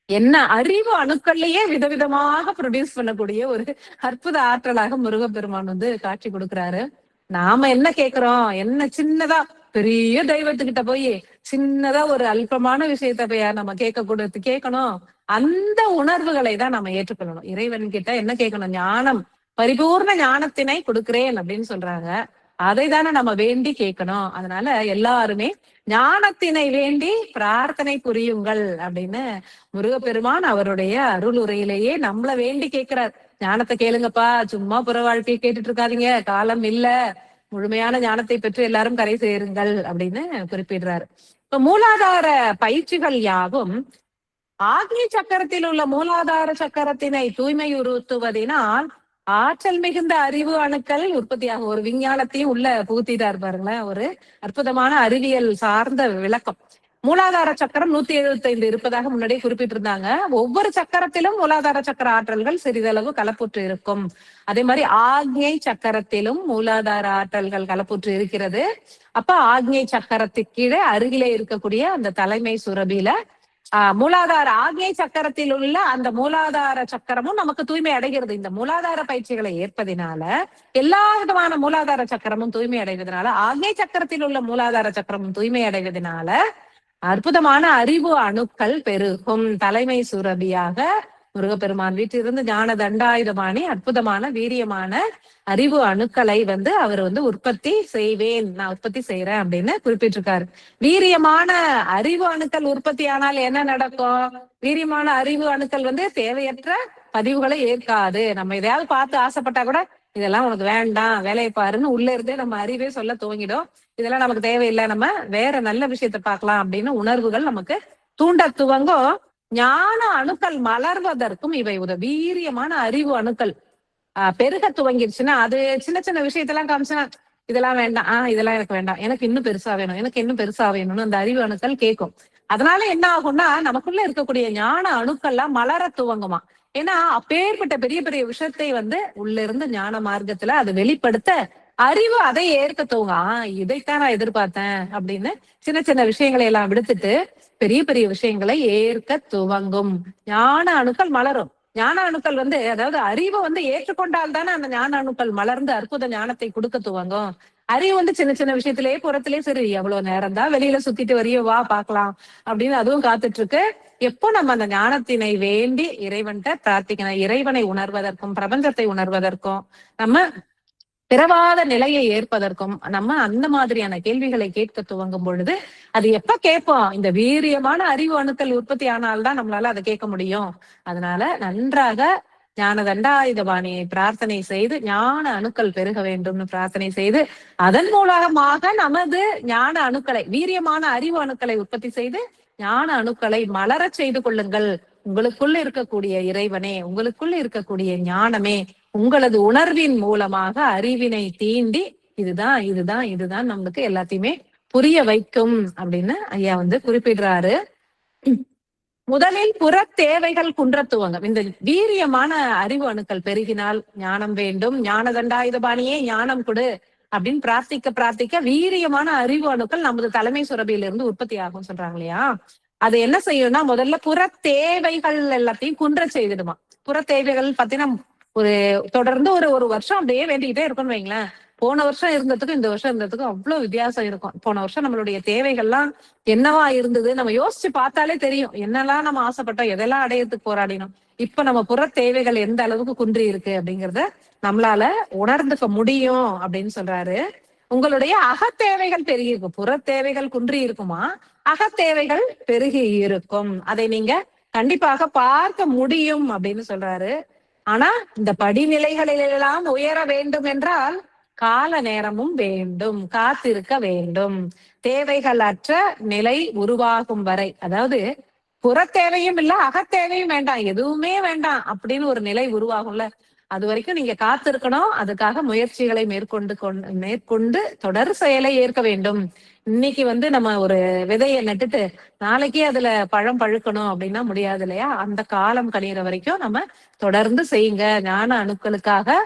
என்ன அறிவு அணுக்கள்லயே விதவிதமாக ப்ரொடியூஸ் பண்ணக்கூடிய ஒரு அற்புத ஆற்றலாக முருகப்பெருமான் வந்து காட்சி கொடுக்கிறாரு. நாம என்ன கேக்குறோம், என்ன சின்னதா பெரிய தெய்வத்துக்கிட்ட போய் சின்னதா ஒரு அல்பமான விஷயத்த போய் நம்ம கேட்கணும். அந்த உணர்வுகளை தான் நம்ம ஏற்றுக்கொள்ளணும். இறைவன் கிட்ட என்ன கேட்கணும், ஞானம், பரிபூர்ண ஞானத்தினை கொடுக்கிறேன் அப்படின்னு சொல்றாங்க. அதை தானே நம்ம வேண்டி கேட்கணும். அதனால எல்லாருமே ஞானத்தினை வேண்டி பிரார்த்தனை புரியுங்கள் அப்படின்னு முருகப்பெருமான் அவருடைய அருள் உரையிலேயே நம்மள வேண்டி கேட்கிறார். ஞானத்தை கேளுங்கப்பா, சும்மா புற வாழ்க்கையை கேட்டுட்டு இருக்காதீங்க, காலம் இல்ல, முழுமையான ஞானத்தை பெற்று எல்லாரும் கரை சேருங்கள் அப்படின்னு குறிப்பிடுறாரு. இப்ப மூலாதார பயிற்சிகள் யாவும் ஆக்னி சக்கரத்தில் உள்ள மூலாதார சக்கரத்தினை தூய்மையுறுத்துவதினால் ஆற்றல் மிகுந்த அறிவு அணுக்கள் உற்பத்தியாகும். ஒரு விஞ்ஞானத்தையும் உள்ள புகுத்திட்டார் பாருங்களேன், ஒரு அற்புதமான அறிவியல் சார்ந்த விளக்கம். மூலாதார சக்கரம் 175 இருப்பதாக முன்னாடியே குறிப்பிட்டிருந்தாங்க. ஒவ்வொரு சக்கரத்திலும் மூலாதார சக்கர ஆற்றல்கள் சிறிதளவு கலப்புற்று இருக்கும். அதே மாதிரி ஆக்ஞை சக்கரத்திலும் மூலாதார ஆற்றல்கள் கலப்புற்று இருக்கிறது. அப்ப ஆக்ஞை சக்கரத்துக்கு கீழே அருகிலே இருக்கக்கூடிய அந்த தலைமை சுரபியில மூலாதார ஆக்ஞை சக்கரத்தில் உள்ள அந்த மூலாதார சக்கரமும் நமக்கு தூய்மை அடைகிறது. இந்த மூலாதார பயிற்சிகளை ஏற்பதினால எல்லா விதமான மூலாதார சக்கரமும் தூய்மை அடைவதனால, ஆக்ஞை சக்கரத்தில் உள்ள மூலாதார சக்கரமும் தூய்மை அடைவதனால அற்புதமான அறிவு அணுக்கள் பெருகும். தலைமை சுரபியாக முருகப்பெருமான் வீட்டிலிருந்து ஞான தண்டாயுதபாணி அற்புதமான வீரியமான அறிவு அணுக்களை வந்து அவர் வந்து உற்பத்தி செய்வேன், நான் உற்பத்தி செய்யறேன் அப்படின்னு குறிப்பிட்டிருக்காரு. வீரியமான அறிவு அணுக்கள் உற்பத்தி ஆனால் என்ன நடக்கும்? வீரியமான அறிவு அணுக்கள் வந்து தேவையற்ற பதிவுகளை ஏற்காது. நம்ம எதையாவது பார்த்து ஆசைப்பட்டா கூட இதெல்லாம் உனக்கு வேண்டாம், வேலையை பாருன்னு உள்ள இருந்தே நம்ம அறிவே சொல்ல துவங்கிடும். இதெல்லாம் நமக்கு தேவையில்லை, நம்ம வேற நல்ல விஷயத்த பார்க்கலாம் அப்படின்னு உணர்வுகள் நமக்கு தூண்ட துவங்கும். ஞான அணுக்கள் மலர்வதற்கும் இவை வீரியமான அறிவு அணுக்கள் பெருக துவங்கிடுச்சுன்னா, அது சின்ன சின்ன விஷயத்தெல்லாம் காமிச்சுன்னா இதெல்லாம் வேண்டாம், இதெல்லாம் எனக்கு வேண்டாம், எனக்கு இன்னும் பெருசா வேணும், எனக்கு இன்னும் பெருசா வேணும்னு அந்த அறிவு அணுக்கள் கேட்கும். அதனால என்ன ஆகும்னா, நமக்குள்ள இருக்கக்கூடிய ஞான அணுக்கள்லாம் மலர துவங்குமா. ஏன்னா அப்பேற்பட்ட பெரிய பெரிய விஷயத்தை வந்து உள்ள இருந்து ஞான மார்க்கத்துல அது வெளிப்படுத்த அறிவு அதை ஏற்க துவங்க. இதைத்தான் நான் எதிர்பார்த்தேன் அப்படின்னு சின்ன சின்ன விஷயங்களை எல்லாம் விடுத்துட்டு பெரிய பெரிய விஷயங்களை ஏற்க துவங்கும். ஞான அணுக்கள் மலரும். ஞான அணுக்கள் வந்து, அதாவது அறிவை வந்து ஏற்றுக்கொண்டால் தானே அந்த ஞான அணுக்கள் மலர்ந்து அற்புத ஞானத்தை கொடுக்க துவங்கும். அறிவு வந்து சின்ன சின்ன விஷயத்திலேயே புறத்திலே சரி எவ்வளவு நேரம் தான் வெளியில சுத்திட்டு வரையோ, வா பாக்கலாம் அப்படின்னு அதுவும் காத்துட்டு இருக்கு. எப்போ நம்ம அந்த ஞானத்தினை வேண்டி இறைவன்கிட்ட பிரார்த்திக்கணும். இறைவனை உணர்வதற்கும் பிரபஞ்சத்தை உணர்வதற்கும் நம்ம பிறவாத நிலையை ஏற்பதற்கும் நம்ம அந்த மாதிரியான கேள்விகளை கேட்க துவங்கும் பொழுது அது எப்ப கேட்போம்? இந்த வீரியமான அறிவு அணுக்கள் உற்பத்தி ஆனால்தான் நம்மளால அதை கேட்க முடியும். அதனால நன்றாக ஞான தண்டாயுதபாணியை பிரார்த்தனை செய்து ஞான அணுக்கள் பெருக வேண்டும்னு பிரார்த்தனை செய்து அதன் மூலமாக நமது ஞான அணுக்களை, வீரியமான அறிவு அணுக்களை உற்பத்தி செய்து ஞான அணுக்களை மலரச் செய்து கொள்ளுங்கள். உங்களுக்குள்ள இருக்கக்கூடிய இறைவனே, உங்களுக்குள்ள இருக்கக்கூடிய ஞானமே உங்களது உணர்வின் மூலமாக அறிவினை தீண்டி இதுதான் இதுதான் இதுதான் நம்மளுக்கு எல்லாத்தையுமே புரிய வைக்கும் அப்படின்னு ஐயா வந்து குறிப்பிடுறாரு. முதலில் புற தேவைகள் குன்றத்துவங்க. இந்த வீரியமான அறிவு அணுக்கள் பெருகினால் ஞானம் வேண்டும், ஞான தண்டாயுதபாணியே ஞானம் கொடு அப்படின்னு பிரார்த்திக்க பிரார்த்திக்க வீரியமான அறிவு அணுக்கள் நமது தலைமை சுரபியிலிருந்து உற்பத்தி ஆகும் சொல்றாங்க இல்லையா. அது என்ன செய்யும்னா, முதல்ல புற தேவைகள் எல்லாத்தையும் குன்ற செய்திடுமா. புற தேவைகள் பாத்தீங்கன்னா ஒரு தொடர்ந்து ஒரு வருஷம் அப்படியே வேண்டிக்கிட்டே இருக்கும்னு வைங்களேன். போன வருஷம் இருந்ததுக்கும் இந்த வருஷம் இருந்ததுக்கும் அவ்வளவு வித்தியாசம் இருக்கும். போன வருஷம் நம்மளுடைய தேவைகள்லாம் என்னவா இருந்தது நம்ம யோசிச்சு பார்த்தாலே தெரியும். என்னெல்லாம் நம்ம ஆசைப்பட்டோம், எதெல்லாம் அடையறதுக்கு போராடினோம். இப்ப நம்ம புற தேவைகள் எந்த அளவுக்கு குன்றி இருக்கு அப்படிங்கறத நம்மளால உணர்ந்துக்க முடியும் அப்படின்னு சொல்றாரு. உங்களுடைய அகத்தேவைகள் பெருகி இருக்கும், புற தேவைகள் குன்றி இருக்குமா, அகத்தேவைகள் பெருகி இருக்கும். அதை நீங்க கண்டிப்பாக பார்க்க முடியும் அப்படின்னு சொல்றாரு. ஆனா இந்த படிநிலைகளிலெல்லாம் உயர வேண்டும் என்றால் கால நேரமும் வேண்டும், காத்திருக்க வேண்டும். தேவைகள் அற்ற நிலை உருவாகும் வரை, அதாவது புற தேவையும் இல்ல அகத்தேவையும் வேண்டாம், எதுவுமே வேண்டாம் அப்படின்னு ஒரு நிலை உருவாகும்ல, அது வரைக்கும் நீங்க காத்திருக்கணும். அதுக்காக முயற்சிகளை மேற்கொண்டு தொடர் செயலை ஏற்க வேண்டும். இன்னைக்கு வந்து நம்ம ஒரு விதையை நட்டுட்டு நாளைக்கே அதுல பழம் பழுக்கணும் அப்படின்னா முடியாது இல்லையா. அந்த காலம் கழியிற வரைக்கும் நம்ம தொடர்ந்து செய்யுங்க. ஞான அணுக்களுக்காக,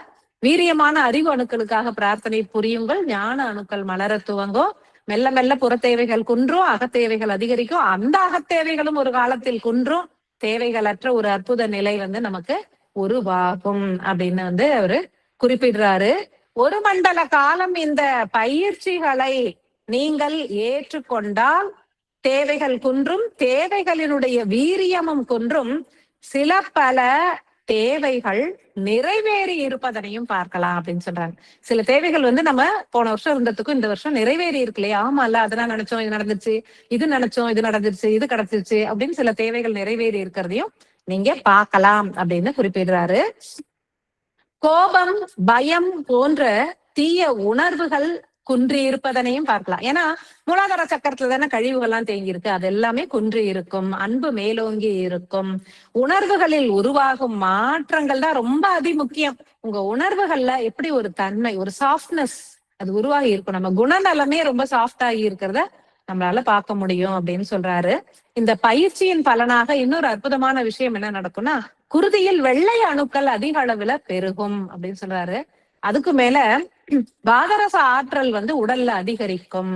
வீரியமான அறிவு அணுக்களுக்காக பிரார்த்தனை புரியுங்கள். ஞான அணுக்கள் மலர துவங்கும். மெல்ல மெல்ல புற தேவைகள் குன்றும், அகத்தேவைகள் அதிகரிக்கும். அந்த அகத்தேவைகளும் ஒரு காலத்தில் குன்றும். தேவைகளற்ற ஒரு அற்புத நிலை வந்து நமக்கு உருவாகும் அப்படின்னு வந்து அவரு குறிப்பிடுறாரு. ஒரு மண்டல காலம் இந்த பயிற்சிகளை நீங்கள் ஏற்றுக்கொண்டால் தேவைகள் குன்றும், தேவைகளினுடைய வீரியமும் குன்றும், சில பல தேவைகள் நிறைவேறி இருப்பதனையும் பார்க்கலாம் அப்படின்னு சொல்றாங்க. சில தேவைகள் வந்து நம்ம போன வருஷம் இருந்ததுக்கும் இந்த வருஷம் நிறைவேறி இருக்கு இல்லையா? ஆமா இல்ல, அதெல்லாம் நினைச்சோம், இது நடந்துச்சு, இது நினைச்சோம், இது நடந்துருச்சு, இது கிடைச்சிருச்சு அப்படின்னு சில தேவைகள் நிறைவேறி இருக்கிறதையும் நீங்க பார்க்கலாம் அப்படின்னு குறிப்பிடுறாரு. கோபம், பயம் போன்ற தீய உணர்வுகள் குன்றி இருப்பதனையும் பார்க்கலாம். ஏன்னா மூலாதார சக்கரத்துல தானே கழிவுகள்லாம் தேங்கி இருக்கு. அது எல்லாமே குன்றி இருக்கும். அன்பு மேலோங்கி இருக்கும். உணர்வுகளில் உருவாகும் மாற்றங்கள் தான் ரொம்ப அதிமுக்கியம். உங்க உணர்வுகள்ல எப்படி ஒரு தன்மை, ஒரு சாஃப்ட்னஸ் அது உருவாகி இருக்கும். நம்ம குணநலமே ரொம்ப சாஃப்ட் ஆகி இருக்கிறத நம்மளால பார்க்க முடியும் அப்படின்னு சொல்றாரு. இந்த பயிற்சியின் பலனாக இன்னொரு அற்புதமான விஷயம் என்ன நடக்கும்னா, குருதியில் வெள்ளை அணுக்கள் அதிக அளவுல பெருகும் அப்படின்னு சொல்றாரு. அதுக்கு மேல பாதரச ஆற்றல் வந்து உடல்ல அதிகரிக்கும்.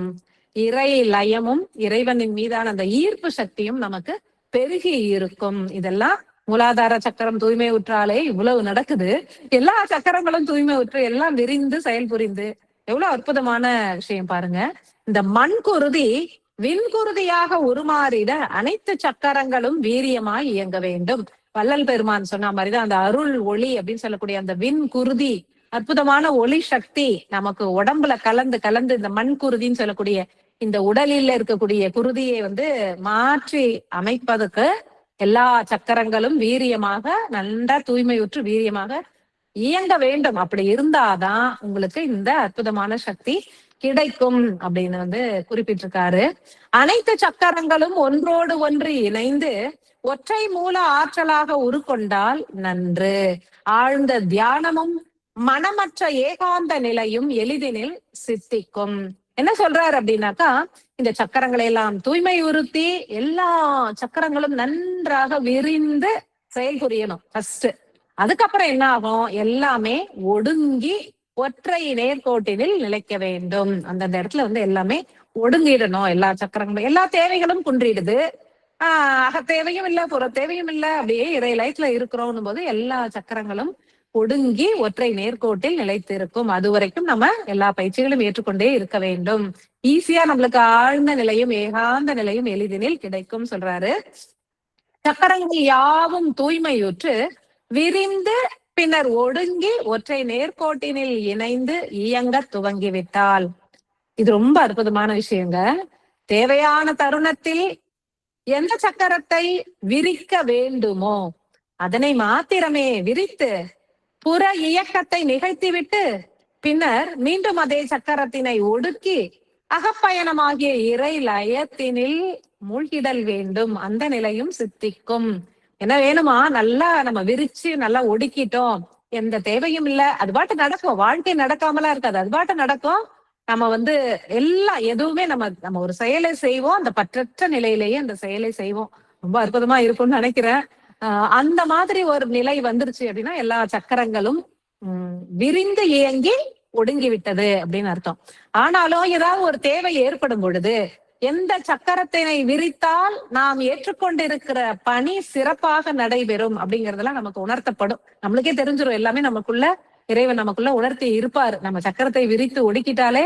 இறை லயமும் இறைவனின் மீதான அந்த ஈர்ப்பு சக்தியும் நமக்கு பெருகி இருக்கும். இதெல்லாம் மூலாதார சக்கரம் தூய்மை உற்றாலே இவ்வளவு நடக்குது. எல்லா சக்கரங்களும் தூய்மை உற்று எல்லாம் விரிந்து செயல்புரிந்து எவ்வளவு அற்புதமான விஷயம் பாருங்க. இந்த மண் குருதி விண்குருதியாக உருமாறிட அனைத்து சக்கரங்களும் வீரியமாய் இயங்க வேண்டும். வள்ளல் பெருமான் சொன்ன மாதிரிதான் அந்த அருள் ஒளி அப்படின்னு சொல்லக்கூடிய அந்த விண் குருதி, அற்புதமான ஒளி சக்தி நமக்கு உடம்புல கலந்து கலந்து இந்த மண் குருதின்னு சொல்லக்கூடிய இந்த உடலில் இருக்கக்கூடிய குருதியை வந்து மாற்றி அமைப்பதற்கு எல்லா சக்கரங்களும் வீரியமாக நன்றா தூய்மையுற்று வீரியமாக இயங்க வேண்டும். அப்படி இருந்தாதான் உங்களுக்கு இந்த அற்புதமான சக்தி கிடைக்கும் அப்படின்னு வந்து குறிப்பிட்டிருக்காரு. அனைத்து சக்கரங்களும் ஒன்றோடு ஒன்று இணைந்து ஒற்றை மூல ஆற்றலாக உருக்கொண்டால் நன்று. ஆழ்ந்த தியானமும் மனமற்ற ஏகாந்த நிலையும் எளிதினில் சித்திக்கும். என்ன சொல்றாரு அப்படின்னாக்கா, இந்த சக்கரங்களை எல்லாம் தூய்மை உறுத்தி எல்லா சக்கரங்களும் நன்றாக விரிந்து செயல் புரியணும் ஃபர்ஸ்ட். அதுக்கப்புறம் என்ன ஆகும், எல்லாமே ஒடுங்கி ஒற்றை நேர்கோட்டினில் நிலைக்க வேண்டும். அந்தந்த இடத்துல வந்து எல்லாமே ஒடுங்கிடணும். எல்லா சக்கரங்களும், எல்லா தேவைகளும் குன்றிடுது. அக தேவையும் இல்ல, புற தேவையும் இல்ல, அப்படியே இறை லைஃப்ல இருக்கிறோம் போது எல்லா சக்கரங்களும் ஒடுங்கி ஒற்றை நேர்கோட்டில் நிலைத்திருக்கும். அது வரைக்கும் நம்ம எல்லா பயிற்சிகளும் ஏற்றுக்கொண்டே இருக்க வேண்டும். ஈஸியா நம்மளுக்கு ஆழ்ந்த நிலையும் ஏகாந்த நிலையும் எளிதினில் கிடைக்கும் சொல்றாரு. சக்கரங்கள் யாவும் தூய்மையுற்று விரிந்து பின்னர் ஒடுங்கி ஒற்றை நேர்கோட்டினில் இணைந்து இயங்க துவங்கிவிட்டால், இது ரொம்ப அற்புதமான விஷயங்க. தேவையான தருணத்தில் எந்த சக்கரத்தை விரிக்க வேண்டுமோ அதனை மாத்திரமே விரித்து புற இயக்கத்தை நிகழ்த்திவிட்டு பின்னர் மீண்டும் அதே சக்கரத்தினை ஒடுக்கி அகப்பயணமாகிய இறை லயத்தினில் மூழ்கிடல் வேண்டும். அந்த நிலையும் சித்திக்கும். என்ன வேணுமா, நல்லா நம்ம விரிச்சு நல்லா ஒடுக்கிட்டோம், எந்த தேவையும் இல்ல, அது பாட்டு நடக்கும். வாழ்க்கை நடக்காமலாம் இருக்காது, அது பாட்டு நடக்கும். நம்ம வந்து எதுவுமே நம்ம ஒரு செயலை செய்வோம், அந்த பற்றற்ற நிலையிலேயே அந்த செயலை செய்வோம். ரொம்ப அற்புதமா இருக்கும்னு நினைக்கிறேன். அந்த மாதிரி ஒரு நிலை வந்துருச்சு அப்படின்னா எல்லா சக்கரங்களும் விரிந்து இயங்கி ஒடுங்கி விட்டது அப்படின்னு அர்த்தம். ஆனாலும் ஏதாவது ஒரு தேவை ஏற்படும் பொழுது எந்த சக்கரத்தினை விரித்தால் நாம் ஏற்றுக்கொண்டிருக்கிற பணி சிறப்பாக நடைபெறும் அப்படிங்கறதெல்லாம் நமக்கு உணர்த்தப்படும். நம்மளுக்கே தெரிஞ்சிடும், எல்லாமே நமக்குள்ள இறைவன் நமக்குள்ள உணர்த்தி இருப்பாரு. நம்ம சக்கரத்தை விரித்து ஒடுக்கிட்டாலே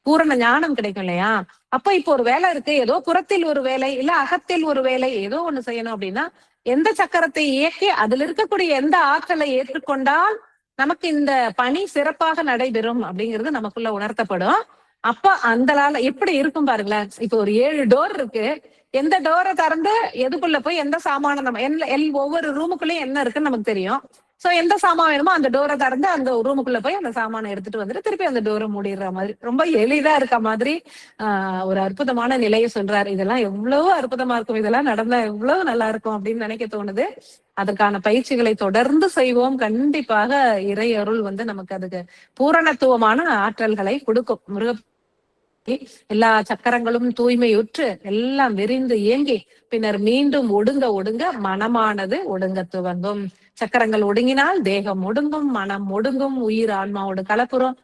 பூரண ஞானம் கிடைக்கும் இல்லையா? அப்ப இப்போ ஒரு வேலை இருக்கு, ஏதோ புறத்தில் ஒரு வேலை இல்ல அகத்தில் ஒரு வேலை, ஏதோ ஒண்ணு செய்யணும் அப்படின்னா எந்த சக்கரத்தை இயக்கி அதில் இருக்கக்கூடிய எந்த ஆற்றலை ஏற்றுக்கொண்டால் நமக்கு இந்த பணி சிறப்பாக நடைபெறும் அப்படிங்கிறது நமக்குள்ள உணர்த்தப்படும். அப்ப அந்த எப்படி இருக்கும் பாருங்களேன். இப்ப ஒரு 7 டோர் இருக்கு, எந்த டோரை திறந்து எதுக்குள்ள போய் எந்த சாமானம் நம்ம ஒவ்வொரு ரூமுக்குள்ளயும் என்ன இருக்குன்னு நமக்கு தெரியும். சோ எந்த சாமான் வேணுமோ அந்த டோரை திறந்து அந்த ரூமுக்குள்ள போய் அந்த சாமானை எடுத்துட்டு வந்துட்டு திருப்பி அந்த டோரை மூடிடுற மாதிரி ரொம்ப எளிதா இருக்க மாதிரி ஒரு அற்புதமான நிலையை சொல்றாரு. இதெல்லாம் எவ்வளவு அற்புதமா இருக்கும், இதெல்லாம் நடந்தா எவ்வளவு நல்லா இருக்கும் அப்படின்னு நினைக்க தோணுது. அதற்கான பயிற்சிகளை தொடர்ந்து செய்வோம். கண்டிப்பாக இறை அருள் வந்து நமக்கு அதுக்கு பூரணத்துவமான ஆற்றல்களை கொடுக்கும். எல்லா சக்கரங்களும் தூய்மையுற்று எல்லாம் விரிந்து இயங்கி பின்னர் மீண்டும் ஒடுங்க ஒடுங்க மனமானது ஒடுங்க துவங்கும். சக்கரங்கள் ஒடுங்கினால் தேகம் ஒடுங்கும், மனம் ஒடுங்கும், உயிர் ஆன்மாவோடு கலப்புறம்.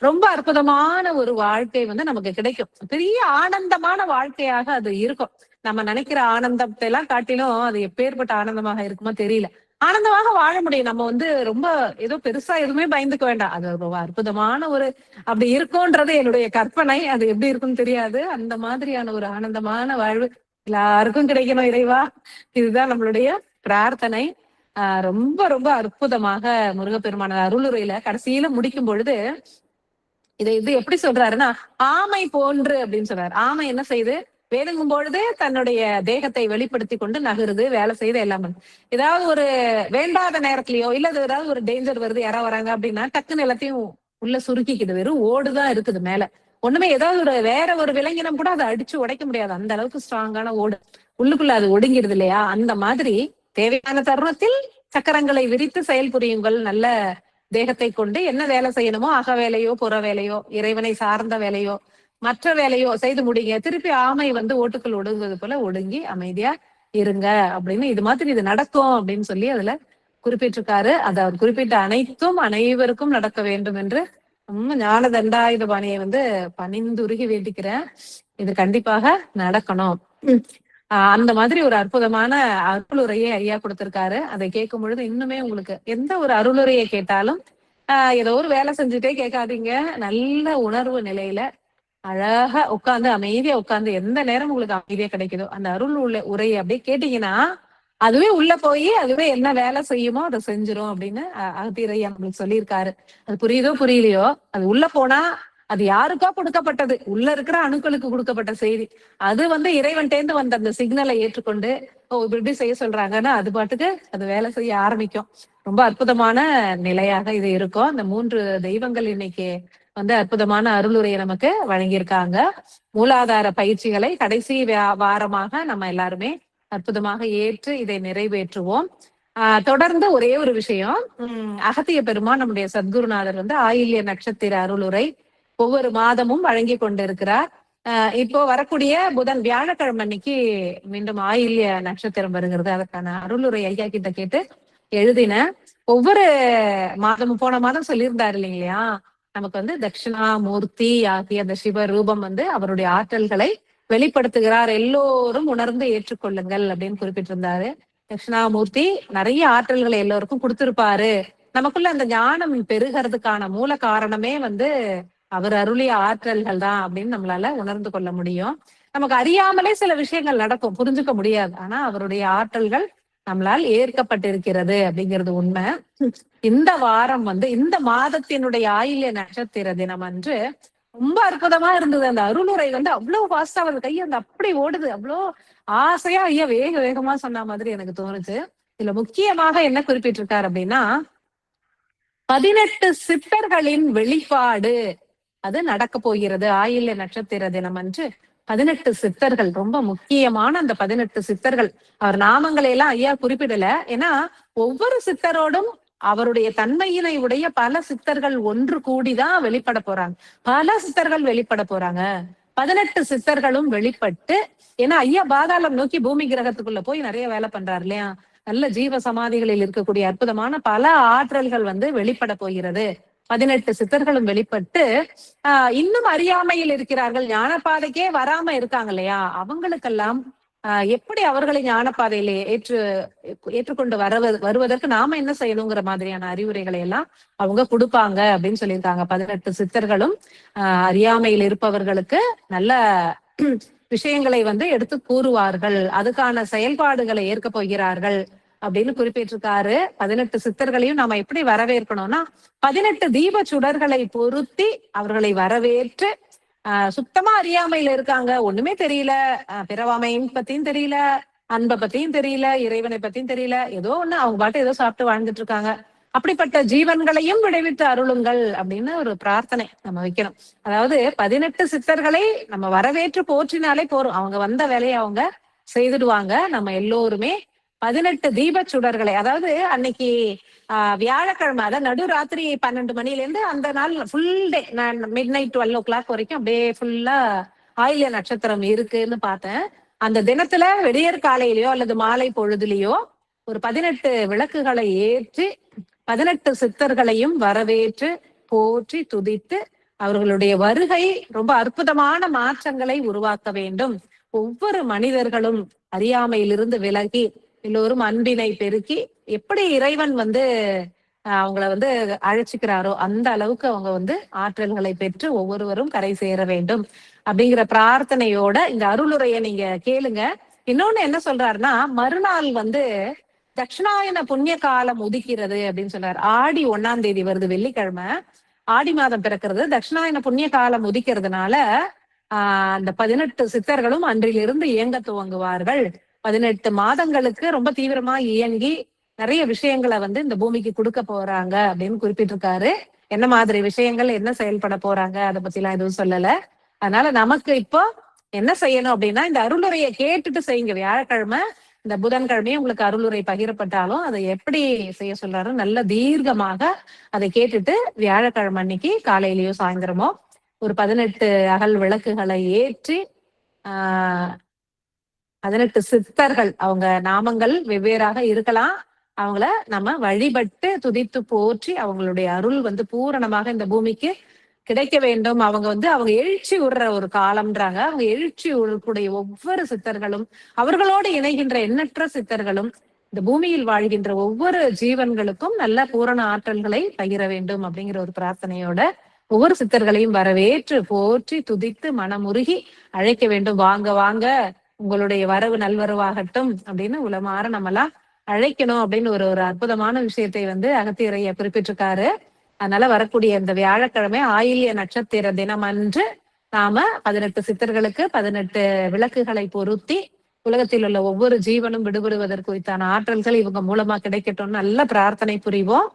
ரொம்ப அற்புதமான ஒரு வாழ்க்கை வந்து நமக்கு கிடைக்கும். பெரிய ஆனந்தமான வாழ்க்கையாக அது இருக்கும். நம்ம நினைக்கிற ஆனந்தத்தை எல்லாம் காட்டிலும் அது எப்பேற்பட்ட ஆனந்தமாக இருக்குமோ தெரியல. ஆனந்தமாக வாழ முடியும். நம்ம வந்து ரொம்ப ஏதோ பெருசா எதுவுமே பயந்துக்க வேண்டாம். அது ரொம்ப அற்புதமான ஒரு அப்படி இருக்கும்ன்றது என்னுடைய கற்பனை. அது எப்படி இருக்கும்னு தெரியாது. அந்த மாதிரியான ஒரு ஆனந்தமான வாழ்வு எல்லாருக்கும் கிடைக்கணும் இறைவா. இதுதான் நம்மளுடைய பிரார்த்தனை. ரொம்ப ரொம்ப அற்புதமாக முருகப்பெருமான அருளுரையில கடைசியில முடிக்கும் பொழுது இது எப்படி சொல்றாருன்னா, ஆமை போன்று அப்படின்னு சொல்றாரு. ஆமை என்ன செய்யுது? வேணுங்கும் பொழுது தன்னுடைய தேகத்தை வெளிப்படுத்தி கொண்டு நகருது, வேலை செய்து எல்லாம் பண்ணுது. ஏதாவது ஒரு வேண்டாத நேரத்திலயோ இல்ல ஏதாவது ஒரு டேஞ்சர் வருது, யாராவது வராங்க அப்படின்னா டக்குன்னு எல்லாத்தையும் உள்ள சுருக்கிக்குது. வெறும் ஓடுதான் இருக்குது மேல. ஒண்ணுமே ஏதாவது ஒரு வேற ஒரு விலங்கினம் கூட அதை அடிச்சு உடைக்க முடியாது. அந்த அளவுக்கு ஸ்ட்ராங்கான ஓடு. உள்ளுக்குள்ள அது ஒடுங்கிடுது இல்லையா? அந்த மாதிரி தேவையான தருணத்தில் சக்கரங்களை விரித்து செயல்புரியுங்கள். நல்ல தேகத்தை கொண்டு என்ன வேலை செய்யணுமோ, அக வேலையோ புற வேலையோ இறைவனை சார்ந்த வேலையோ மற்ற வேலையோ செய்து முடிங்க. திருப்பி ஆமை வந்து ஓட்டுக்குள் ஒடுங்குவது போல ஒடுங்கி அமைதியா இருங்க அப்படின்னு, இது மாதிரி இது நடக்கும் அப்படின்னு சொல்லி அதுல குறிப்பிட்டிருக்காரு. அது அவர் குறிப்பிட்ட அனைத்தும் அனைவருக்கும் நடக்க வேண்டும் என்று ரொம்ப ஞான தண்டாயுதபாணியை வந்து பணிந்துருகி வேண்டிக்கிறேன். இது கண்டிப்பாக நடக்கணும். அந்த மாதிரி ஒரு அற்புதமான அருளுரையை ஐயா கொடுத்திருக்காரு. அதை கேட்கும் பொழுது இன்னுமே உங்களுக்கு எந்த ஒரு அருளுரையை கேட்டாலும் ஏதோ ஒரு வேலை செஞ்சுட்டே கேட்காதீங்க. நல்ல உணர்வு நிலையில அழகா உட்கார்ந்து அமைதியா உட்கார்ந்து எந்த நேரம் உங்களுக்கு அமைதியா கிடைக்குதோ அந்த அருள் உள்ள உரையை அப்படியே கேட்டீங்கன்னா அதுவே உள்ள போய் அதுவே என்ன வேலை செய்யுமோ அதை செஞ்சிரும் அப்படின்னு அகத்தியரையா நம்மளுக்கு சொல்லியிருக்காரு. அது புரியுதோ புரியலையோ அது உள்ள போனா அது யாருக்கோ கொடுக்கப்பட்டது, உள்ள இருக்கிற அணுக்களுக்கு கொடுக்கப்பட்ட செய்தி. அது வந்து இறைவன்டேந்து வந்த அந்த சிக்னலை ஏற்றுக்கொண்டு இப்படி செய்ய சொல்றாங்கன்னா அது பாட்டுக்கு அது வேலை செய்ய ஆரம்பிக்கும். ரொம்ப அற்புதமான நிலையாக இது இருக்கும். அந்த 3 தெய்வங்கள் இன்னைக்கு வந்து அற்புதமான அருளுரையை நமக்கு வழங்கியிருக்காங்க. மூலாதார பயிற்சிகளை கடைசி வாரமாக நம்ம எல்லாருமே அற்புதமாக ஏற்று இதை நிறைவேற்றுவோம். தொடர்ந்து ஒரே ஒரு விஷயம், அகத்திய பெருமான் நம்முடைய சத்குருநாதர் வந்து ஆயில்ய நட்சத்திர அருளுரை ஒவ்வொரு மாதமும் வழங்கி கொண்டிருக்கிறார். இப்போ வரக்கூடிய புதன் வியாழக்கிழமை அன்னைக்கு மீண்டும் ஆயில்ய நட்சத்திரம் வருகிறது. அதற்கான அருளுரை ஐயா கிட்ட கேட்டு எழுதின. ஒவ்வொரு மாதமும் போன மாதம் சொல்லியிருந்தாரு இல்லைங்களா, நமக்கு வந்து தட்சிணாமூர்த்தி ஆகிய அந்த சிவ ரூபம் வந்து அவருடைய ஆற்றல்களை வெளிப்படுத்துகிறார், எல்லோரும் உணர்ந்து ஏற்றுக்கொள்ளுங்கள் அப்படின்னு குறிப்பிட்டிருந்தாரு. தட்சிணாமூர்த்தி நிறைய ஆற்றல்களை எல்லோருக்கும் கொடுத்திருப்பாரு. நமக்குள்ள அந்த ஞானம் பெருகிறதுக்கான மூல காரணமே வந்து அவர் அருளிய ஆற்றல்கள் தான் அப்படின்னு நம்மளால உணர்ந்து கொள்ள முடியும். நமக்கு அறியாமலே சில விஷயங்கள் நடக்கும், புரிஞ்சுக்க முடியாது. ஆனா அவருடைய ஆற்றல்கள் நம்மளால் ஏற்கப்பட்டிருக்கிறது அப்படிங்கிறது உண்மை. இந்த வாரம் வந்து இந்த மாதத்தினுடைய ஆயில்ய நட்சத்திர தினம் அன்று ரொம்ப அற்புதமா இருந்தது. அந்த அருளுரை வந்து அவ்வளவு ஃபாஸ்டா அவர் கை அந்த அப்படி ஓடுது. அவ்வளோ ஆசையா ஐயா வேக வேகமா சொன்ன மாதிரி எனக்கு தோணுச்சு. இதுல முக்கியமாக என்ன குறிப்பிட்டிருக்காரு அப்படின்னா, 18 சித்தர்களின் வெளிப்பாடு அது நடக்க போகிறது ஆயில்ய நட்சத்திர தினம் அன்று. 18 சித்தர்கள் ரொம்ப முக்கியமான அந்த 18 சித்தர்கள். அவர் நாமங்களை எல்லாம் ஐயா குறிப்பிடல. ஏன்னா ஒவ்வொரு சித்தரோடும் அவருடைய தன்மையினை உடைய பல சித்தர்கள் ஒன்று கூடிதான் வெளிப்பட போறாங்க. பல சித்தர்கள் வெளிப்பட போறாங்க. 18 சித்தர்களும் வெளிப்பட்டு, ஏன்னா ஐயா பாதாளம் நோக்கி பூமி கிரகத்துக்குள்ள போய் நிறைய வேலை பண்றாரு இல்லையா, நல்ல ஜீவ சமாதிகளில் இருக்கக்கூடிய அற்புதமான பல ஆற்றல்கள் வந்து வெளிப்பட போகிறது. 18 சித்தர்களும் வெளிப்பட்டு இன்னும் அறியாமையில் இருக்கிறார்கள், ஞானப்பாதைக்கே வராம இருக்காங்க இல்லையா, அவங்களுக்கெல்லாம் எப்படி அவர்களை ஞானப்பாதையிலே ஏற்றுக்கொண்டு வருவதற்கு நாம என்ன செய்யணுங்கிற மாதிரியான அறிவுரைகளை எல்லாம் அவங்க கொடுப்பாங்க அப்படின்னு சொல்லியிருக்காங்க. 18 சித்தர்களும் அறியாமையில் இருப்பவர்களுக்கு நல்ல விஷயங்களை வந்து எடுத்து கூறுவார்கள், அதுக்கான செயல்பாடுகளை ஏற்க போகிறார்கள் அப்படின்னு குறிப்பிட்டிருக்காரு. 18 சித்தர்களையும் நாம எப்படி வரவேற்கணும்னா 18 தீப சுடர்களை பொருத்தி அவர்களை வரவேற்று, சுத்தமா அறியாமையில இருக்காங்க, ஒண்ணுமே தெரியல, பிறவாமையும் பத்தியும் தெரியல, அன்பை பத்தியும் தெரியல, இறைவனை பத்தியும் தெரியல, ஏதோ ஒண்ணு அவங்க பாட்டு ஏதோ சாப்பிட்டு வாழ்ந்துட்டு இருக்காங்க. அப்படிப்பட்ட ஜீவன்களையும் விளைவித்து அருளுங்கள் அப்படின்னு ஒரு பிரார்த்தனை நம்ம வைக்கணும். அதாவது 18 சித்தர்களை நம்ம வரவேற்று போற்றினாலே போறோம், அவங்க வந்த வேலையை அவங்க செய்துடுவாங்க. நம்ம எல்லோருமே 18 தீப சுடர்களை, அதாவது அன்னைக்கு வியாழக்கிழமை, அதாவது நடுராத்திரி 12 மணில இருந்து அந்த நாள் ஃபுல் டே மிட் நைட் 12 வரைக்கும் அப்படியே ஃபுல்லா ஆயில்ய நட்சத்திரம் இருக்குன்னு பார்த்தேன். அந்த தினத்துல வெடியற் காலையிலயோ அல்லது மாலை பொழுதுலயோ ஒரு 18 விளக்குகளை ஏற்றி 18 சித்தர்களையும் வரவேற்று போற்றி துதித்து அவர்களுடைய வருகை ரொம்ப அற்புதமான மாற்றங்களை உருவாக்க வேண்டும். ஒவ்வொரு மனிதர்களும் அறியாமையிலிருந்து விலகி எல்லோரும் அன்பினை பெருக்கி எப்படி இறைவன் அவங்கள அழைச்சிக்கிறாரோ அந்த அளவுக்கு அவங்க ஆற்றல்களை பெற்று ஒவ்வொருவரும் கரை சேர வேண்டும் அப்படிங்கிற பிரார்த்தனையோட இந்த அருளுரையை நீங்க கேளுங்க. இன்னொன்னு என்ன சொல்றாருன்னா, மறுநாள் தட்சிணாயன புண்ணிய காலம் உதிக்கிறது அப்படின்னு சொல்றாரு. ஆடி 1ஆம் தேதி வருது, வெள்ளிக்கிழமை, ஆடி மாதம் பிறக்கிறது. தட்சிணாயன புண்ணிய காலம் உதிக்கிறதுனால அந்த 18 சித்தர்களும் அன்றிலிருந்து இயங்க துவங்குவார்கள். 18 மாதங்களுக்கு ரொம்ப தீவிரமா இயங்கி நிறைய விஷயங்களை இந்த பூமிக்கு கொடுக்க போறாங்க அப்படின்னு குறிப்பிட்டிருக்காரு. என்ன மாதிரி விஷயங்கள், என்ன செயல்பட போறாங்க, அதை பத்தி எல்லாம் எதுவும் சொல்லல. அதனால நமக்கு இப்போ என்ன செய்யணும் அப்படின்னா, இந்த அருளுரையை கேட்டுட்டு செய்யுங்க. வியாழக்கிழமை இந்த புதன்கிழமையும் உங்களுக்கு அருளுரை பகிரப்பட்டாலும் அதை எப்படி செய்ய சொல்றாரு, நல்ல தீர்க்கமாக அதை கேட்டுட்டு வியாழக்கிழமை அன்னைக்கு காலையிலயோ சாயந்தரமோ ஒரு 18 அகல் விளக்குகளை ஏற்றி 18 சித்தர்கள், அவங்க நாமங்கள் வெவ்வேறாக இருக்கலாம், அவங்கள நம்ம வழிபட்டு துதித்து போற்றி அவங்களுடைய அருள் பூரணமாக இந்த பூமிக்கு கிடைக்க வேண்டும். அவங்க அவங்க எழுச்சி விடுற ஒரு காலம்ன்றாங்க. அவங்க எழுச்சி விடக்கூடிய ஒவ்வொரு சித்தர்களும், அவர்களோடு இணைகின்ற எண்ணற்ற சித்தர்களும், இந்த பூமியில் வாழ்கின்ற ஒவ்வொரு ஜீவன்களுக்கும் நல்ல பூரண ஆற்றல்களை பகிர வேண்டும் அப்படிங்கிற ஒரு பிரார்த்தனையோட ஒவ்வொரு சித்தர்களையும் வரவேற்று போற்றி துதித்து மனமுருகி அழைக்க வேண்டும். வாங்க வாங்க, உங்களுடைய வரவு நல்வரவாகட்டும் அப்படின்னு உலமாற நம்மலாம் அழைக்கணும் அப்படின்னு ஒரு அற்புதமான விஷயத்தை அகத்தியரைய குறிப்பிட்டிருக்காரு. அதனால வரக்கூடிய இந்த வியாழக்கிழமை ஆயில்ய நட்சத்திர தினம் அன்று நாம 18 சித்தர்களுக்கு 18 விளக்குகளை பொருத்தி உலகத்தில் உள்ள ஒவ்வொரு ஜீவனும் விடுபடுவதற்கு குறித்தான ஆற்றல்கள் இவங்க மூலமா கிடைக்கட்டும் நல்ல பிரார்த்தனை புரிவோம்.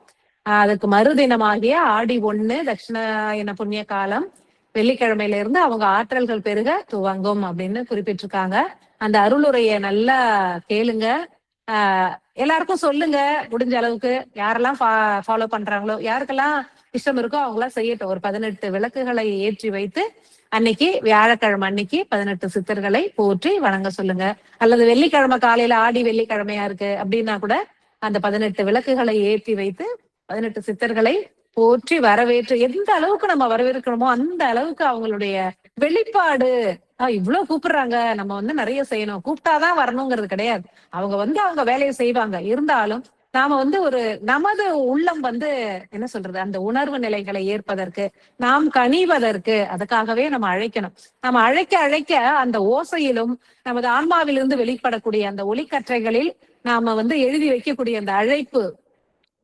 அதுக்கு மறுதினமாகிய ஆடி 1 தட்சிணாயன புண்ணிய காலம் வெள்ளிக்கிழமையில இருந்து அவங்க ஆற்றல்கள் பெருக துவங்கும் அப்படின்னு குறிப்பிட்டிருக்காங்க. அந்த அருளுரைய நல்லா கேளுங்க. எல்லாருக்கும் சொல்லுங்க முடிஞ்ச அளவுக்கு. யாரெல்லாம் ஃபாலோ பண்றாங்களோ, யாருக்கெல்லாம் இஷ்டம் இருக்கோ அவங்களாம் செய்யட்டும். ஒரு 18 விளக்குகளை ஏற்றி வைத்து அன்னைக்கு வியாழக்கிழமை அன்னைக்கு 18 சித்தர்களை போற்றி வணங்க சொல்லுங்க. அல்லது வெள்ளிக்கிழமை காலையில ஆடி வெள்ளிக்கிழமையா இருக்கு அப்படின்னா கூட அந்த 18 விளக்குகளை ஏற்றி வைத்து 18 சித்தர்களை போற்றி வரவேற்று எந்த அளவுக்கு நம்ம வரவேற்கணுமோ அந்த அளவுக்கு அவங்களுடைய வெளிப்பாடு, இவ்வளவு கூப்பிடுறாங்க, நம்ம நிறைய செய்யணும், கூப்பிட்டாதான் வரணுங்கிறது கிடையாது. அவங்க அவங்க வேலையை செய்வாங்க. இருந்தாலும் நாம ஒரு நமது உள்ளம் என்ன சொல்றது, அந்த உணர்வு நிலைகளை ஏற்பதற்கு, நாம் கனிவதற்கு, அதுக்காகவே நம்ம அழைக்கணும். நம்ம அழைக்க அழைக்க அந்த ஓசையிலும் நமது ஆன்மாவிலிருந்து வெளிப்படக்கூடிய அந்த ஒலிக்கற்றைகளில் நாம எழுதி வைக்கக்கூடிய அந்த அழைப்பு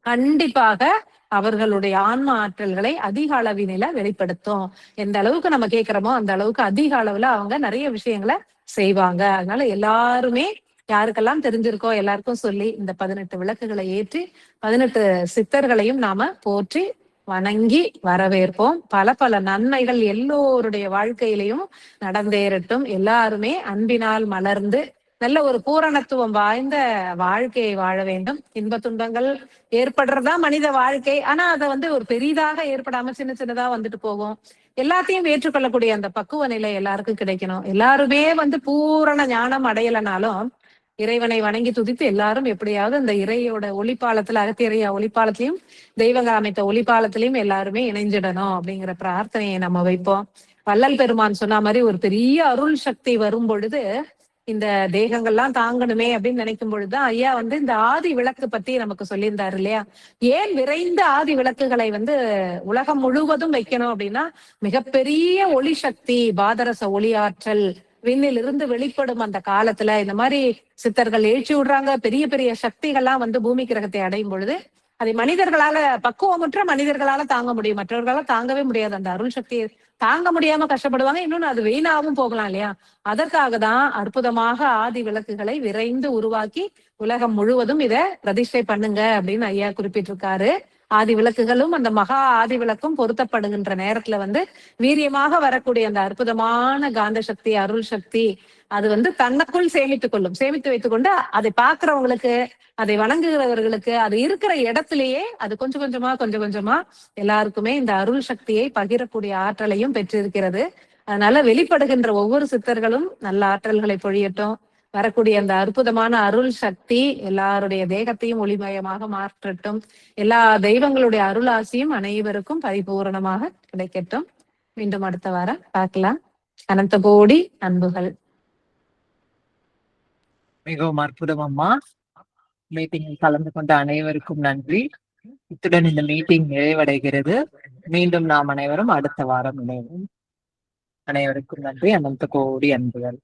கண்டிப்பாக அவர்களுடைய ஆன்ம ஆற்றல்களை அதிக அளவினில வெளிப்படுத்தும். எந்த அளவுக்கு நம்ம கேட்கிறோமோ அந்த அளவுக்கு அதிக அளவுல அவங்க நிறைய விஷயங்களை செய்வாங்க. அதனால எல்லாருமே யாருக்கெல்லாம் தெரிஞ்சிருக்கோ எல்லாருக்கும் சொல்லி இந்த 18 விளக்குகளை ஏற்றி 18 சித்தர்களையும் நாம போற்றி வணங்கி வரவேற்போம். பல பல நன்மைகள் எல்லோருடைய வாழ்க்கையிலையும் நடந்தேறட்டும். எல்லாருமே அன்பினால் மலர்ந்து நல்ல ஒரு பூரணத்துவம் வாய்ந்த வாழ்க்கையை வாழ வேண்டும். இன்ப துன்பங்கள் ஏற்படுறதா மனித வாழ்க்கை. ஆனா அதை ஒரு பெரிதாக ஏற்படாம சின்ன சின்னதா போகும். எல்லாத்தையும் ஏற்றுக்கொள்ளக்கூடிய அந்த பக்குவ நிலை எல்லாருக்கும் கிடைக்கணும். எல்லாருமே பூரண ஞானம் அடையலனாலும் இறைவனை வணங்கி துதித்து எல்லாரும் எப்படியாவது அந்த இறையோட ஒளிப்பாலத்துல, அகத்தியறையா ஒளிப்பாலத்திலையும் தெய்வங்க அமைத்த ஒளிப்பாலத்திலையும் எல்லாருமே இணைஞ்சிடணும் அப்படிங்கிற பிரார்த்தனையை நம்ம வைப்போம். வள்ளல் பெருமான் சொன்ன மாதிரி ஒரு பெரிய அருள் சக்தி வரும் பொழுது இந்த தேகங்கள்லாம் தாங்கணுமே அப்படின்னு நினைக்கும் பொழுதுதான் ஐயா இந்த ஆதி விளக்கு பத்தி நமக்கு சொல்லியிருந்தாரு இல்லையா. ஏன் விரைந்த ஆதி விளக்குகளை உலகம் முழுவதும் வைக்கணும் அப்படின்னா, மிகப்பெரிய ஒளி சக்தி, பாதரச ஒளி ஆற்றல் விண்ணிலிருந்து வெளிப்படும் அந்த காலத்துல இந்த மாதிரி சித்தர்கள் எழுச்சி விடுறாங்க. பெரிய பெரிய சக்திகள்லாம் பூமி கிரகத்தை அடையும் பொழுது அதை மனிதர்களால, பக்குவமற்ற மனிதர்களால தாங்க முடியும், மற்றவர்களால தாங்கவே முடியாது. அந்த அருள் சக்தியை தாங்க முடியாம கஷ்டப்படுவாங்க. இன்னொன்னு அது வீணாவும் போகலாம் இல்லையா. அதற்காக தான் அற்புதமாக ஆதி விளக்குகளை விரைந்து உருவாக்கி உலகம் முழுவதும் இத பிரதிஷ்டை பண்ணுங்க அப்படின்னு ஐயா குறிப்பிட்டிருக்காரு. ஆதி விளக்குகளும் அந்த மகா ஆதி விளக்கும் பொருத்தப்படுகின்ற நேரத்துல வீரியமாக வரக்கூடிய அந்த அற்புதமான காந்த சக்தி, அருள் சக்தி அது தன்னுக்குள் சேமித்து வைத்துக் கொண்டு அதை பாக்குறவங்களுக்கு, அதை வணங்குகிறவர்களுக்கு, அது இருக்கிற இடத்திலேயே அது கொஞ்சம் கொஞ்சமா எல்லாருக்குமே இந்த அருள் சக்தியை பகிரக்கூடிய ஆற்றலையும் பெற்றிருக்கிறது. அதனால வெளிப்படுகின்ற ஒவ்வொரு சித்தர்களும் நல்ல ஆற்றல்களை பொழியட்டும். வரக்கூடிய அந்த அற்புதமான அருள் சக்தி எல்லாருடைய தேகத்தையும் ஒளிமயமாக மாற்றட்டும். எல்லா தெய்வங்களுடைய அருளாசியும் அனைவருக்கும் பரிபூரணமாக கிடைக்கட்டும். மீண்டும் அடுத்த வாரம் பார்க்கலாம். அனந்த கோடி அன்புகள். மிகவும் அற்புதம் அம்மா. மீட்டிங்கில் கலந்து கொண்ட அனைவருக்கும் நன்றி. இத்துடன் இந்த மீட்டிங் நிறைவடைகிறது. மீண்டும் நாம் அனைவரும் அடுத்த வாரம் இணைவோம். அனைவருக்கும் நன்றி. அனந்த கோடி அன்புகள்.